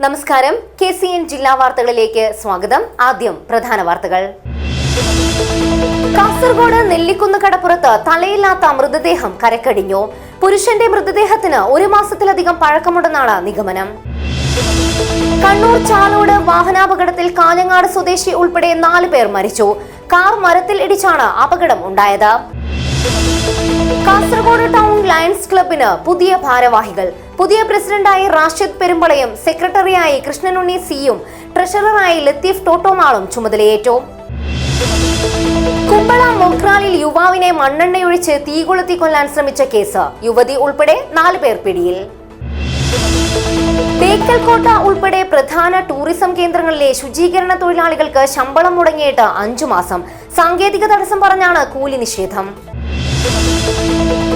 നമസ്കാരം. KCN ജില്ലാ വാർത്തകളിലേക്ക് സ്വാഗതം. ആദ്യം പ്രധാന വാർത്തകൾ. കാസർഗോഡ് നെല്ലിക്കുന്ന് കടപ്പുറത്ത് തലയില്ലാത്ത മൃതദേഹം കരക്കടിഞ്ഞു. പുരുഷന്റെ മൃതദേഹത്തിന് 1 മാസത്തിലധികം പഴക്കമുണ്ടെന്നാണ് നിഗമനം. കണ്ണൂർ ചാലോട് വാഹനാപകടത്തിൽ കാഞ്ഞങ്ങാട് സ്വദേശി ഉൾപ്പെടെ 4 പേർ മരിച്ചു. കാർ മരത്തിൽ ഇടിച്ചാണ് അപകടം ഉണ്ടായത്. കാസർഗോഡ് ടൗൺ ലയൺസ് ക്ലബിന് പുതിയ ഭാരവാഹികൾ. പുതിയ പ്രസിഡന്റായി റാഷിദ് പെരുമ്പളയും സെക്രട്ടറിയായി കൃഷ്ണനുണ്ണി സിയും ട്രഷററായി ലത്തീഫ് ടോട്ടോമാളും ചുമതലയേറ്റു. കുമ്പള മൊഗ്രാലിൽ യുവാവിനെ മണ്ണെണ്ണയൊഴിച്ച് തീകൊളുത്തി കൊല്ലാൻ ശ്രമിച്ച കേസ്. യുവതി ഉൾപ്പെടെ 4 പേർ പിടിയിൽ. തേക്കൽക്കോട്ട ഉൾപ്പെടെ പ്രധാന ടൂറിസം കേന്ദ്രങ്ങളിലെ ശുചീകരണ തൊഴിലാളികൾക്ക് ശമ്പളം മുടങ്ങിയിട്ട് 5 മാസം. സാങ്കേതിക തടസ്സം പറഞ്ഞാണ് കൂലി നിഷേധം.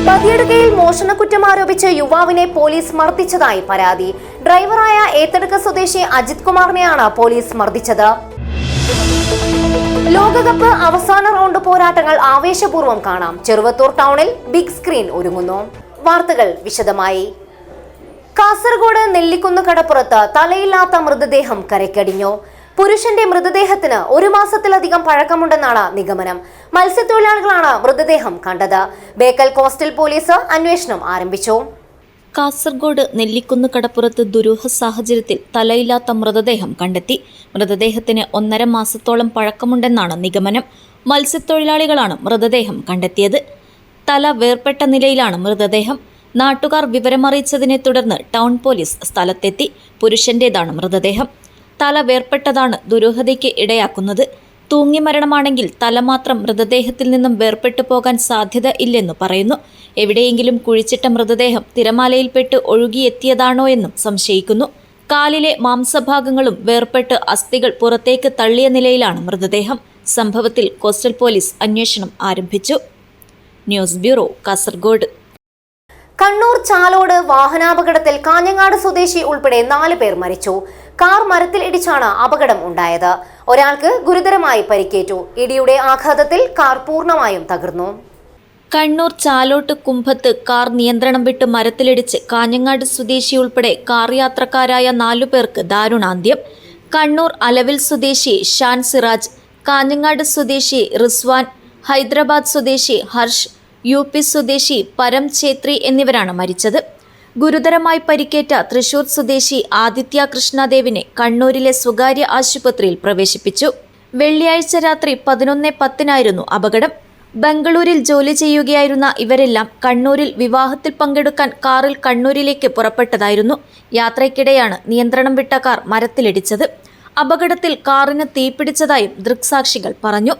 പതിയടുക്കയിൽ മോഷണക്കുറ്റം ആരോപിച്ച് യുവാവിനെ പോലീസ് മർദ്ദിച്ചതായി പരാതി. ഡ്രൈവറായ ഏത്തടുക്ക സ്വദേശി അജിത് കുമാറിനെയാണ് പോലീസ് മർദ്ദിച്ചത്. ലോകകപ്പ് അവസാന റൗണ്ട് പോരാട്ടങ്ങൾ ആവേശപൂർവ്വം കാണാം. ചെറുവത്തൂർ ടൗണിൽ ബിഗ് സ്ക്രീൻ ഒരുങ്ങുന്നു. വാർത്തകൾ വിശദമായി. കാസർഗോഡ് നെല്ലിക്കുന്ന് കടപ്പുറത്ത് തലയില്ലാത്ത മൃതദേഹം കരക്കടിഞ്ഞു. പുരുഷന്റെ മൃതദേഹത്തിന് 1 മാസത്തിലധികം പഴക്കമുണ്ടെന്നാണ് നിഗമനം. മത്സ്യത്തൊഴിലാളികളാണ് മൃതദേഹം കണ്ടത്. ബേക്കൽ കോസ്റ്റൽ പോലീസ് അന്വേഷണം ആരംഭിച്ചു. കാസർഗോഡ് നെല്ലിക്കുന്ന് കടപ്പുറത്ത് ദുരൂഹ സാഹചര്യത്തിൽ തലയില്ലാത്ത മൃതദേഹം കണ്ടെത്തി. മൃതദേഹത്തിന് 1.5 മാസത്തോളം പഴക്കമുണ്ടെന്നാണ് നിഗമനം. മത്സ്യത്തൊഴിലാളികളാണ് മൃതദേഹം കണ്ടെത്തിയത്. തല വേർപെട്ട നിലയിലാണ് മൃതദേഹം. നാട്ടുകാർ വിവരമറിയിച്ചതിനെ തുടർന്ന് ടൗൺ പോലീസ് സ്ഥലത്തെത്തി. പുരുഷന്റേതാണ് മൃതദേഹം. തല വേർപെട്ടതാണ് ദുരൂഹതയ്ക്ക് ഇടയാക്കുന്നത്. തൂങ്ങി മരണമാണെങ്കിൽ തല മാത്രം മൃതദേഹത്തിൽ നിന്നും വേർപെട്ടു പോകാൻ സാധ്യത ഇല്ലെന്ന് പറയുന്നു. എവിടെയെങ്കിലും കുഴിച്ചിട്ട മൃതദേഹം തിരമാലയിൽപ്പെട്ട് ഒഴുകിയെത്തിയതാണോ എന്നും സംശയിക്കുന്നു. കാലിലെ മാംസഭാഗങ്ങളും വേർപെട്ട് അസ്ഥികൾ പുറത്തേക്ക് തള്ളിയ നിലയിലാണ് മൃതദേഹം. സംഭവത്തിൽ കോസ്റ്റൽ പോലീസ് അന്വേഷണം ആരംഭിച്ചു. News bureau, Kasaragod. കണ്ണൂർ ചാലോട് വാഹനാപകടത്തിൽ കാഞ്ഞങ്ങാട് സ്വദേശി ഉൾപ്പെടെ 4 പേർ മരിച്ചു. കാർ മരത്തിൽ ഇടിച്ചാണ് അപകടം ഉണ്ടായത്. ഒരാൾക്ക് ഗുരുതരമായി പരിക്കേറ്റു. ഇടിയുടെ ആഘാതത്തിൽ കാർ പൂർണ്ണമായും തകർന്നു. കണ്ണൂർ ചാലോട്ട് കുമ്പത്ത് കാർ നിയന്ത്രണം വിട്ട് മരത്തിലിടിച്ച് കാഞ്ഞങ്ങാട് സ്വദേശി ഉൾപ്പെടെ കാർ യാത്രക്കാരായ 4 പേർക്ക് ദാരുണാന്ത്യം. കണ്ണൂർ അലവിൽ സ്വദേശി ഷാൻ സിറാജ്, കാഞ്ഞങ്ങാട് സ്വദേശി റിസ്വാൻ, ഹൈദരാബാദ് സ്വദേശി ഹർഷ്, UP സ്വദേശി പരം ഛേത്രി എന്നിവരാണ് മരിച്ചത്. ഗുരുതരമായി പരിക്കേറ്റ തൃശൂർ സ്വദേശി ആദിത്യ കൃഷ്ണദേവിനെ കണ്ണൂരിലെ സ്വകാര്യ ആശുപത്രിയിൽ പ്രവേശിപ്പിച്ചു. വെള്ളിയാഴ്ച രാത്രി 11:10 അപകടം. ബംഗളൂരിൽ ജോലി ചെയ്യുകയായിരുന്ന ഇവരെല്ലാം കണ്ണൂരിൽ വിവാഹത്തിൽ പങ്കെടുക്കാൻ കാറിൽ കണ്ണൂരിലേക്ക് പുറപ്പെട്ടതായിരുന്നു. യാത്രയ്ക്കിടെയാണ് നിയന്ത്രണം വിട്ട കാർ മരത്തിലിടിച്ചത്. അപകടത്തിൽ കാറിന് തീപിടിച്ചതായും ദൃക്സാക്ഷികൾ പറഞ്ഞു.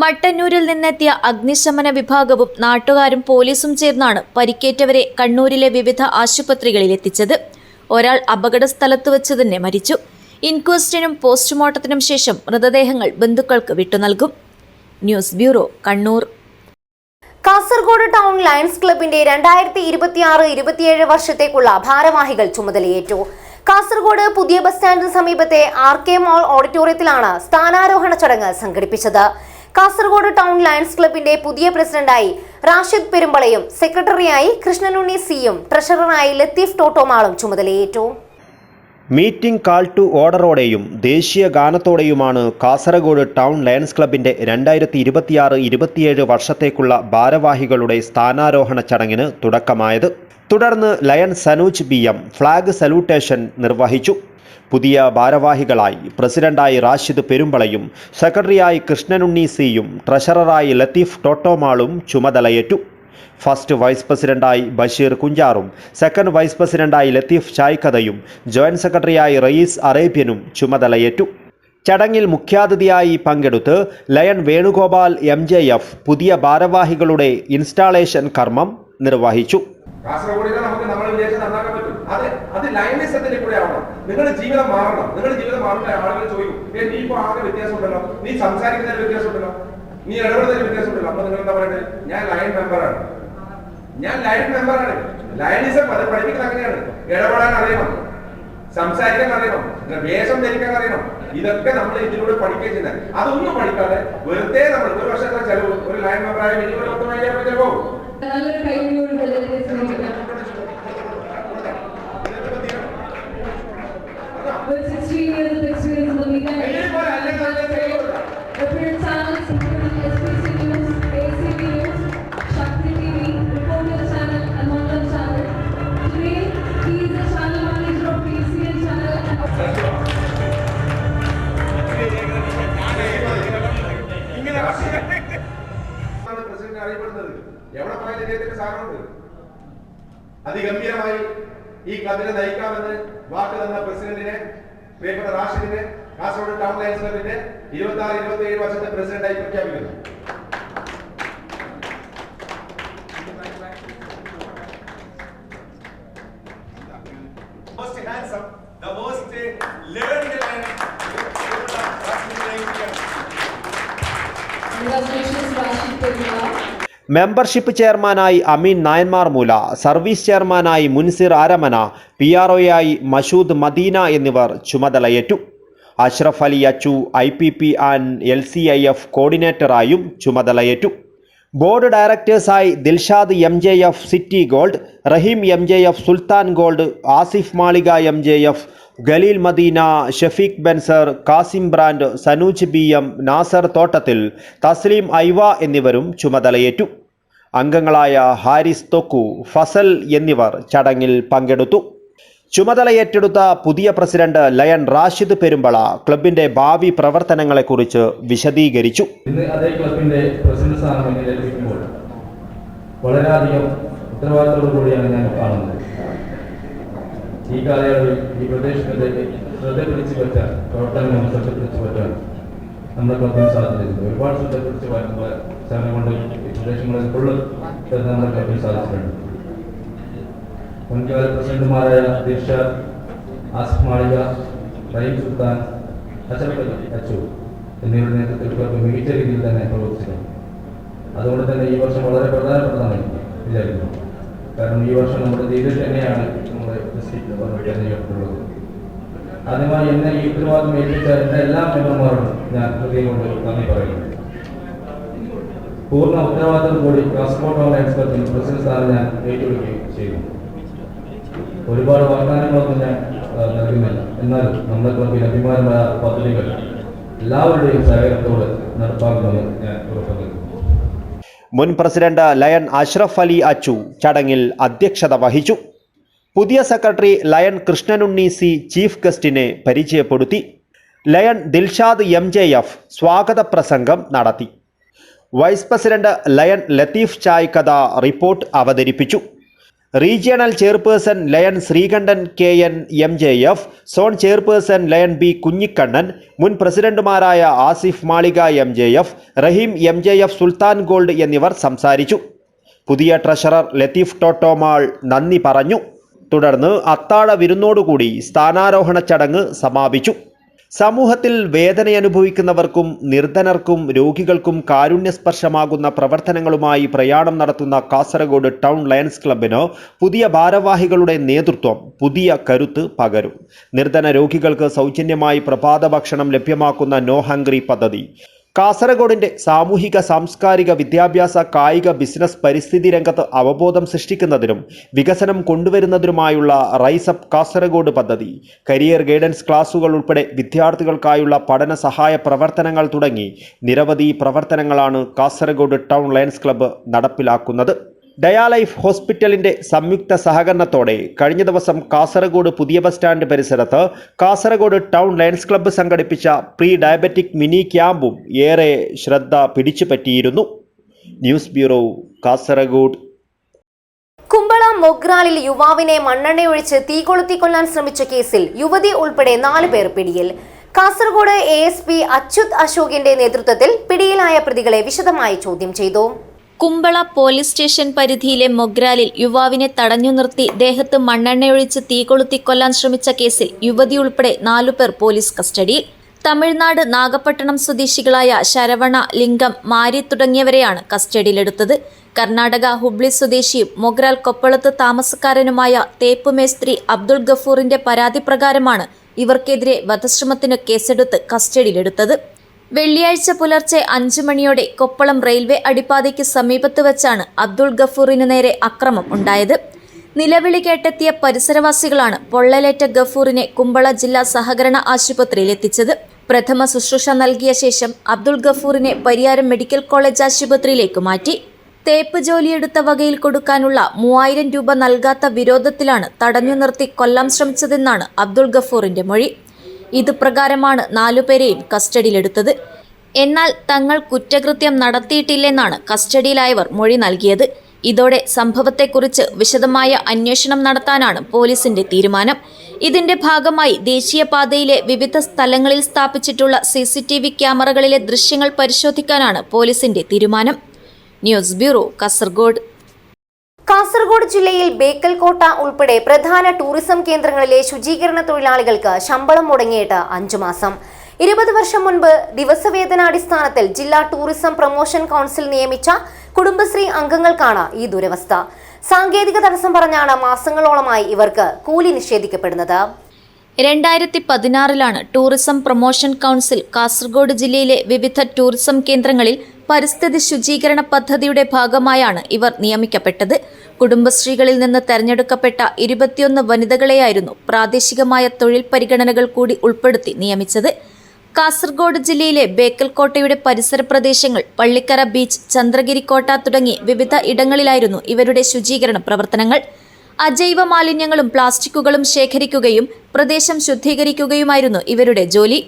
മട്ടന്നൂരിൽ നിന്നെത്തിയ അഗ്നിശമന വിഭാഗവും നാട്ടുകാരും പോലീസും ചേർന്നാണ് പരിക്കേറ്റവരെ കണ്ണൂരിലെ വിവിധ ആശുപത്രികളിൽ എത്തിച്ചത്. ഒരാൾ അപകട സ്ഥലത്ത് വെച്ച് തന്നെ മരിച്ചു. ഇൻക്വസ്റ്റിനും പോസ്റ്റ്മോർട്ടത്തിനും ശേഷം മൃതദേഹങ്ങൾ ബന്ധുക്കൾക്ക് വിട്ടുനൽകും. News bureau, Kannur. Kasaragod town Lions ക്ലബിന്റെ 2026-27 വർഷത്തേക്കുള്ള ഭാരവാഹികൾ ചുമതലയേറ്റു. കാസർഗോഡ് പുതിയ ബസ് സ്റ്റാൻഡിന് സമീപത്തെ RK മോൾ ഓഡിറ്റോറിയത്തിലാണ് സ്ഥാനാരോഹണ ചടങ്ങ് സംഘടിപ്പിച്ചത്. കാസർഗോഡ് ടൗൺ ലയൺസ് ക്ലബിന്റെ പുതിയ പ്രസിഡന്റായി റാഷിദ് പെരുമ്പളയും സെക്രട്ടറിയായി കൃഷ്ണനുണ്ണി സിയും ട്രഷററായി ലത്തീഫ് ടോട്ടോമാളും ചുമതലയേറ്റു. മീറ്റിംഗ് കാൾ ടു ഓർഡറോടെയും ദേശീയ ഗാനത്തോടെയുമാണ് കാസർഗോഡ് ടൗൺ ലയൺസ് ക്ലബിന്റെ 2026-27 വർഷത്തേക്കുള്ള ഭാരവാഹികളുടെ സ്ഥാനാരോഹണ ചടങ്ങിന് തുടക്കമായത്. തുടർന്ന് lion Sanooj BM flag salutation നിർവഹിച്ചു. പുതിയ ഭാരവാഹികളായി പ്രസിഡന്റായി റാഷിദ് പെരുമ്പളയും സെക്രട്ടറിയായി കൃഷ്ണനുണ്ണി സിയും ട്രഷററായി ലത്തീഫ് ടോട്ടോമാളും ചുമതലയേറ്റു. ഫസ്റ്റ് വൈസ് പ്രസിഡന്റായി ബഷീർ കുഞ്ചാറും സെക്കൻഡ് വൈസ് പ്രസിഡന്റായി ലത്തീഫ് ചായ്ക്കഥയും ജോയിന്റ് സെക്രട്ടറിയായി റയീസ് അറേബ്യനും ചുമതലയേറ്റു. ചടങ്ങിൽ മുഖ്യാതിഥിയായി പങ്കെടുത്ത് ലയൺ വേണുഗോപാൽ MJF പുതിയ ഭാരവാഹികളുടെ ഇൻസ്റ്റാളേഷൻ കർമ്മം നിർവഹിച്ചു. കാസർഗോഡിനെ നമുക്ക് നമ്മൾ വിദേശം നന്നാക്കാൻ പറ്റും. അത് ലയണിസത്തിന്റെ കൂടെ ആവണം. നിങ്ങളുടെ ജീവിതം മാറണം. നിങ്ങളുടെ ജീവിതം മാറുന്ന ആളുകൾ ചോദിക്കും, നീ ഇപ്പൊ ആകെ വ്യത്യാസം ഉണ്ടല്ലോ, നീ സംസാരിക്കുന്നതിന് വ്യത്യാസം ഉണ്ടല്ലോ, നീ ഇടപെടുന്നതിന് വ്യത്യാസം ഉണ്ടല്ലോ. അപ്പൊ നിങ്ങൾ എന്താ പറയുന്നത്? ഞാൻ ലയൺ മെമ്പറാണ്. ലയണിസം അത് പഠിപ്പിക്കുന്നത് അങ്ങനെയാണ്. ഇടപെടാൻ അറിയണം, സംസാരിക്കാൻ അറിയണം, വേഷം ധരിക്കാൻ അറിയണം. ഇതൊക്കെ നമ്മൾ ഇതിലൂടെ പഠിക്കുകയും ചെയ്യുന്നത്. അതൊന്നും പഠിക്കാതെ വെറുതെ നമ്മൾ 1 വർഷത്തെ ചെലവ് ഒരു ലയൺ മെമ്പറായ 20-30,000 ചെലവും. പ്രസിഡന്റ് അറിയപ്പെടുന്നത് എവിടെ പോയാലും ഇദ്ദേഹത്തിന്റെ സ്ഥാനമുണ്ട്. അതിഗംഭീരമായി ഈ ക്ലബിനെ നയിക്കാമെന്ന് വാക്ക് തന്ന പ്രസിഡന്റിനെ, പ്രിയപ്പെട്ട റാഷിദിനെ, കാസർഗോഡ് ടൗൺ ലയൺസ് ക്ലബിന്റെ 26-27 വർഷത്തെ പ്രസിഡന്റായി പ്രഖ്യാപിക്കുന്നു. Most handsome, the most learned and Congratulations, Rashid Perila. Membership ചെയർമാനായി അമീൻ നായന്മാർമൂല, സർവീസ് ചെയർമാനായി മുൻസിർ ആരമന, PROയായി മഷൂദ് മദീന എന്നിവർ ചുമതലയേറ്റു. Ashraf Ali Achu IPP and LCIF കോർഡിനേറ്ററായും ചുമതലയേറ്റു. ബോർഡ് ഡയറക്ടേഴ്സായി Dilshad MJF City Gold, Raheem MJF സുൽത്താൻ Gold, Asif Malika MJF, Khaleel Madina, Shafeeq Benzer, Kasim Brand, Sanooj BM, Nasar Thottathil, Thasleem ഐവ എന്നിവരും ചുമതലയേറ്റു. അംഗങ്ങളായ ഹാരിസ് തൊക്കു, ഫസൽ എന്നിവർ ചടങ്ങിൽ പങ്കെടുത്തു. ചുമതലയേറ്റെടുത്ത പുതിയ പ്രസിഡന്റ് ലയൺ റാഷിദ് പെരുമ്പള ക്ലബിന്റെ ഭാവി പ്രവർത്തനങ്ങളെക്കുറിച്ച് വിശദീകരിച്ചു. ഇന്ന് അതേ ക്ലബിന്റെ പ്രസിഡന്റ് സ്ഥാനം എനിക്ക് ലഭിക്കുമ്പോൾ വളരെയധികം ഉത്തരവാദിത്തത്തോടുകൂടിയാണ് ഞാൻ കാണുന്നത്. ഈ കാലയളവിൽ ഈ പ്രദേശത്തിലേക്ക് ശ്രദ്ധ പിടിച്ചു വെച്ച പ്രവർത്തനങ്ങൾ ശ്രദ്ധ പിടിച്ചു പറ്റാൻ നമ്മുടെ ക്ലബിന് സാധിച്ചിട്ടുണ്ട്. ഒരുപാട് ശ്രദ്ധ പിടിച്ചു നമ്മുടെ സേവനം കൊണ്ട് ഈ പ്രദേശങ്ങളിൽ ഫുള്ള് നമ്മുടെ ക്ലബിന് സാധിച്ചിട്ടുണ്ട്. മുൻകാല പ്രസിഡന്റുമാരായ ദിൽഷാദ്, ആസിഫ് മാളിക, റഹീം സുൽത്താൻ, അഷ്റഫ് അലി അച്ചു എന്നിവരുടെ നേതൃത്വത്തിൽ ക്ലബ് മികച്ച രീതിയിൽ തന്നെ പ്രവർത്തിച്ചിട്ടുണ്ട്. അതുകൊണ്ട് തന്നെ ഈ വർഷം വളരെ പ്രധാനപ്പെട്ടതാണ് വിചാരിക്കുന്നു. കാരണം ഈ വർഷം നമ്മുടെ രീതിയിൽ തന്നെയാണ് നമ്മുടെ ഡിസ്ട്രിക്ട് തിരഞ്ഞെടുക്കപ്പെട്ടുള്ളത്. ആദ്യമായി എന്നെ ഈ ഉത്തരവാദിത്വം ഏൽപ്പിച്ച എൻ്റെ എല്ലാ മെമ്പർമാരോടും ഞാൻ ഹൃദയം കൊണ്ട് നന്ദി പറയുന്നു. പൂർണ്ണ ഉത്തരവാദിത്തം കൂടി കാസർഗോഡ് ടൗൺ ലയൺസ് ക്ലബിൽ പ്രസിഡന്റ് സ്ഥാനം ഞാൻ ഏറ്റെടുക്കുകയും ചെയ്തു. ഒരുപാട് വാഗ്ദാനങ്ങളൊന്നും ഞാൻ നൽകുന്നില്ല. എന്നാലും നമ്മുടെ ക്ലബിൽ അഭിമാനമായ പദ്ധതികൾ എല്ലാവരുടെയും സഹകരണത്തോട് നടപ്പാക്കുമെന്ന് ഞാൻ ഉറപ്പു നൽകുന്നു. മുൻ പ്രസിഡന്റ് ലയൺ അഷ്റഫ് അലി അച്ചു ചടങ്ങിൽ അധ്യക്ഷത വഹിച്ചു. പുതിയ secretary Lion Krishnanunni C chief ഗസ്റ്റിനെ പരിചയപ്പെടുത്തി. ലയൺ ദിൽഷാദ് MJF സ്വാഗത പ്രസംഗം നടത്തി. വൈസ് പ്രസിഡന്റ് ലയൺ ലത്തീഫ് ചായ്ക്കഥ റിപ്പോർട്ട് അവതരിപ്പിച്ചു. Regional chairperson Lion Sreekantan KN MJF, zone chairperson Lion B Kunhikannan, മുൻ പ്രസിഡന്റുമാരായ ആസിഫ് മാളിക MJF, റഹീം MJF സുൽത്താൻ ഗോൾഡ് എന്നിവർ സംസാരിച്ചു. പുതിയ ട്രഷറർ ലത്തീഫ് ടോട്ടോമാൾ നന്ദി പറഞ്ഞു. തുടർന്ന് അത്താഴ വിരുന്നോടുകൂടി സ്ഥാനാരോഹണ ചടങ്ങ് സമാപിച്ചു. സമൂഹത്തിൽ വേദനയനുഭവിക്കുന്നവർക്കും നിർധനർക്കും രോഗികൾക്കും കാരുണ്യസ്പർശമാകുന്ന പ്രവർത്തനങ്ങളുമായി പ്രയാണം നടത്തുന്ന കാസർഗോഡ് ടൗൺ ലയൺസ് ക്ലബിന് പുതിയ ഭാരവാഹികളുടെ നേതൃത്വം പുതിയ കരുത്ത് പകരും. നിർധന രോഗികൾക്ക് സൗജന്യമായി പ്രഭാത ഭക്ഷണം ലഭ്യമാക്കുന്ന നോ ഹംഗ്രി പദ്ധതി, കാസർഗോഡിന്റെ സാമൂഹിക സാംസ്കാരിക വിദ്യാഭ്യാസ കായിക ബിസിനസ് പരിസ്ഥിതി രംഗത്ത് അവബോധം സൃഷ്ടിക്കുന്നതിനും വികസനം കൊണ്ടുവരുന്നതിനുമായുള്ള റൈസ് അപ്പ് കാസർഗോഡ് പദ്ധതി, കരിയർ ഗൈഡൻസ് ക്ലാസുകൾ ഉൾപ്പെടെ വിദ്യാർത്ഥികൾക്കായുള്ള പഠന സഹായ പ്രവർത്തനങ്ങൾ തുടങ്ങി നിരവധി പ്രവർത്തനങ്ങളാണ് കാസർഗോഡ് ടൗൺ ലയൺസ് ക്ലബ്ബ് നടപ്പിലാക്കുന്നത്. ഡയാലൈഫ് ഹോസ്പിറ്റലിന്റെ സംയുക്ത സഹകരണത്തോടെ കഴിഞ്ഞ ദിവസം കാസർഗോഡ് പുതിയ ബസ് സ്റ്റാൻഡ് പരിസരത്ത് കാസർഗോഡ് ടൗൺ ലയൺസ് ക്ലബ്ബ് സംഘടിപ്പിച്ച പ്രീ ഡയബറ്റിക് മിനി ക്യാമ്പും ഏറെ ശ്രദ്ധ പിടിച്ചുപറ്റിയിരുന്നു. News bureau, Kasaragod. കുമ്പള മൊഗ്രാലിൽ യുവാവിനെ മണ്ണെണ്ണയൊഴിച്ച് തീകൊളുത്തിക്കൊല്ലാൻ ശ്രമിച്ച കേസിൽ യുവതി ഉൾപ്പെടെ 4 പേർ പിടിയിൽ. കാസർഗോഡ് ASP അച്യുത് അശോകിന്റെ നേതൃത്വത്തിൽ പിടിയിലായ പ്രതികളെ വിശദമായി ചോദ്യം ചെയ്തു. കുമ്പള പോലീസ് സ്റ്റേഷൻ പരിധിയിലെ മൊഗ്രാലിൽ യുവാവിനെ തടഞ്ഞു നിർത്തി ദേഹത്ത് മണ്ണെണ്ണയൊഴിച്ച് തീകൊളുത്തിക്കൊല്ലാൻ ശ്രമിച്ച കേസിൽ യുവതി ഉൾപ്പെടെ 4 പേർ പോലീസ് കസ്റ്റഡിയിൽ. തമിഴ്നാട് നാഗപട്ടണം സ്വദേശികളായ ശരവണ, ലിംഗം, മാരി തുടങ്ങിയവരെയാണ് കസ്റ്റഡിയിലെടുത്തത്. കർണാടക ഹുബ്ലി സ്വദേശിയും മൊഗ്രാൽ കൊപ്പളത്ത് താമസക്കാരനുമായ തേപ്പ് മേസ്ത്രി അബ്ദുൾ ഗഫൂറിന്റെ പരാതി പ്രകാരമാണ് ഇവർക്കെതിരെ വധശ്രമത്തിന് കേസെടുത്ത് കസ്റ്റഡിയിലെടുത്തത്. വെള്ളിയാഴ്ച പുലർച്ചെ 5 മണിയോടെ കൊപ്പളം റെയിൽവേ അടിപ്പാതയ്ക്ക് സമീപത്ത് വെച്ചാണ് അബ്ദുൾ ഗഫൂറിന് നേരെ അക്രമം ഉണ്ടായത്. നിലവിളി കേട്ടെത്തിയ പരിസരവാസികളാണ് പൊള്ളലേറ്റ ഗഫൂറിനെ കുമ്പള ജില്ലാ സഹകരണ ആശുപത്രിയിൽ എത്തിച്ചത്. പ്രഥമ ശുശ്രൂഷ നൽകിയ ശേഷം അബ്ദുൾ ഗഫൂറിനെ പരിയാരം മെഡിക്കൽ കോളേജ് ആശുപത്രിയിലേക്ക് മാറ്റി. തേപ്പ് ജോലിയെടുത്ത വകയിൽ കൊടുക്കാനുള്ള 3000 രൂപ നൽകാത്ത വിരോധത്തിലാണ് തടഞ്ഞു നിർത്തി കൊല്ലാൻ ശ്രമിച്ചതെന്നാണ് അബ്ദുൾ ഗഫൂറിന്റെ മൊഴി. ഇതുപ്രകാരമാണ് 4 പേരെയും കസ്റ്റഡിയിലെടുത്തത്. എന്നാൽ തങ്ങൾ കുറ്റകൃത്യം നടത്തിയിട്ടില്ലെന്നാണ് കസ്റ്റഡിയിലായവർ മൊഴി നൽകിയത്. ഇതോടെ സംഭവത്തെക്കുറിച്ച് വിശദമായ അന്വേഷണം നടത്താനാണ് പോലീസിന്റെ തീരുമാനം. ഇതിന്റെ ഭാഗമായി ദേശീയപാതയിലെ വിവിധ സ്ഥലങ്ങളിൽ സ്ഥാപിച്ചിട്ടുള്ള CCTV ക്യാമറകളിലെ ദൃശ്യങ്ങൾ പരിശോധിക്കാനാണ് പോലീസിന്റെ തീരുമാനം. News bureau, Kasaragod. കാസർഗോഡ് ജില്ലയിൽ ബേക്കൽ കോട്ട ഉൾപ്പെടെ പ്രധാന ടൂറിസം കേന്ദ്രങ്ങളിലെ ശുചീകരണ തൊഴിലാളികൾക്ക് ശമ്പളം മുടങ്ങിയിട്ട് 5 മാസം. 20 വർഷം മുൻപ് ദിവസവേതനാടിസ്ഥാനത്തിൽ ജില്ലാ ടൂറിസം പ്രൊമോഷൻ കൗൺസിൽ നിയമിച്ച കുടുംബശ്രീ അംഗങ്ങൾക്കാണ് ഈ ദുരവസ്ഥ. സാങ്കേതിക തടസ്സം പറഞ്ഞാണ് മാസങ്ങളോളമായി ഇവർക്ക് കൂലി നിഷേധിക്കപ്പെടുന്നത്. 2016 ടൂറിസം പ്രൊമോഷൻ കൗൺസിൽ കാസർഗോഡ് ജില്ലയിലെ വിവിധ ടൂറിസം കേന്ദ്രങ്ങളിൽ പരിസ്ഥിതി ശുചീകരണ പദ്ധതിയുടെ ഭാഗമായാണ് ഇവർ നിയമിക്കപ്പെട്ടത്. കുടുംബശ്രീകളിൽ നിന്ന് തെരഞ്ഞെടുക്കപ്പെട്ട 21 വനിതകളെയായിരുന്നു പ്രാദേശികമായ തൊഴിൽ പരിഗണനകൾ കൂടി ഉൾപ്പെടുത്തി നിയമിച്ചത്. കാസർഗോഡ് ജില്ലയിലെ ബേക്കൽ കോട്ടയുടെ പരിസര പ്രദേശങ്ങൾ, പള്ളിക്കര ബീച്ച്, ചന്ദ്രഗിരി കോട്ട തുടങ്ങി വിവിധ ഇടങ്ങളിലായിരുന്നു ഇവരുടെ ശുചീകരണ പ്രവർത്തനങ്ങൾ. അജൈവ മാലിന്യങ്ങളും പ്ലാസ്റ്റിക്കുകളും ശേഖരിക്കുകയും പ്രദേശം ശുദ്ധീകരിക്കുകയുമായിരുന്നു ഇവരുടെ ജോലി.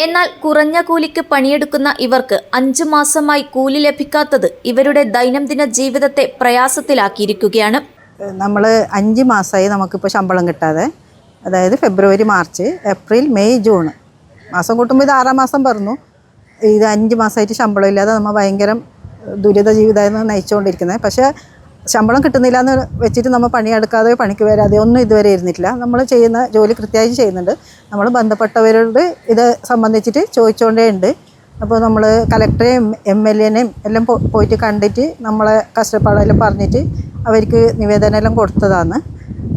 എന്നാൽ കുറഞ്ഞ കൂലിക്ക് പണിയെടുക്കുന്ന ഇവർക്ക് 5 മാസമായി കൂലി ലഭിക്കാത്തത് ഇവരുടെ ദൈനംദിന ജീവിതത്തെ പ്രയാസത്തിലാക്കിയിരിക്കുകയാണ്. നമ്മൾ 5 മാസമായി നമുക്കിപ്പോൾ ശമ്പളം കിട്ടാതെ. അതായത് ഫെബ്രുവരി, മാർച്ച്, ഏപ്രിൽ, മെയ്, ജൂൺ മാസം കൂട്ടുമ്പോൾ ഇത് 6-ാം മാസം പറഞ്ഞു. ഇത് 5 മാസമായിട്ട് ശമ്പളം ഇല്ലാതെ നമ്മൾ ഭയങ്കര ദുരിത ജീവിതമായിരുന്നു നയിച്ചുകൊണ്ടിരിക്കുന്നത്. പക്ഷേ ശമ്പളം കിട്ടുന്നില്ല എന്ന് വെച്ചിട്ട് നമ്മൾ പണിയെടുക്കാതെ പണിക്ക് വരാതെ ഒന്നും ഇതുവരെ ഇരുന്നിട്ടില്ല. നമ്മൾ ചെയ്യുന്ന ജോലി കൃത്യമായിട്ട് ചെയ്യുന്നുണ്ട്. നമ്മൾ ബന്ധപ്പെട്ടവരോട് ഇത് സംബന്ധിച്ചിട്ട് ചോദിച്ചുകൊണ്ടേ ഉണ്ട്. അപ്പോൾ നമ്മൾ കലക്ടറെയും MLA-നെയും എല്ലാം പോയിട്ട് കണ്ടിട്ട് നമ്മളെ കഷ്ടപ്പാടെല്ലാം പറഞ്ഞിട്ട് അവർക്ക് നിവേദനം എല്ലാം കൊടുത്തതാണ്.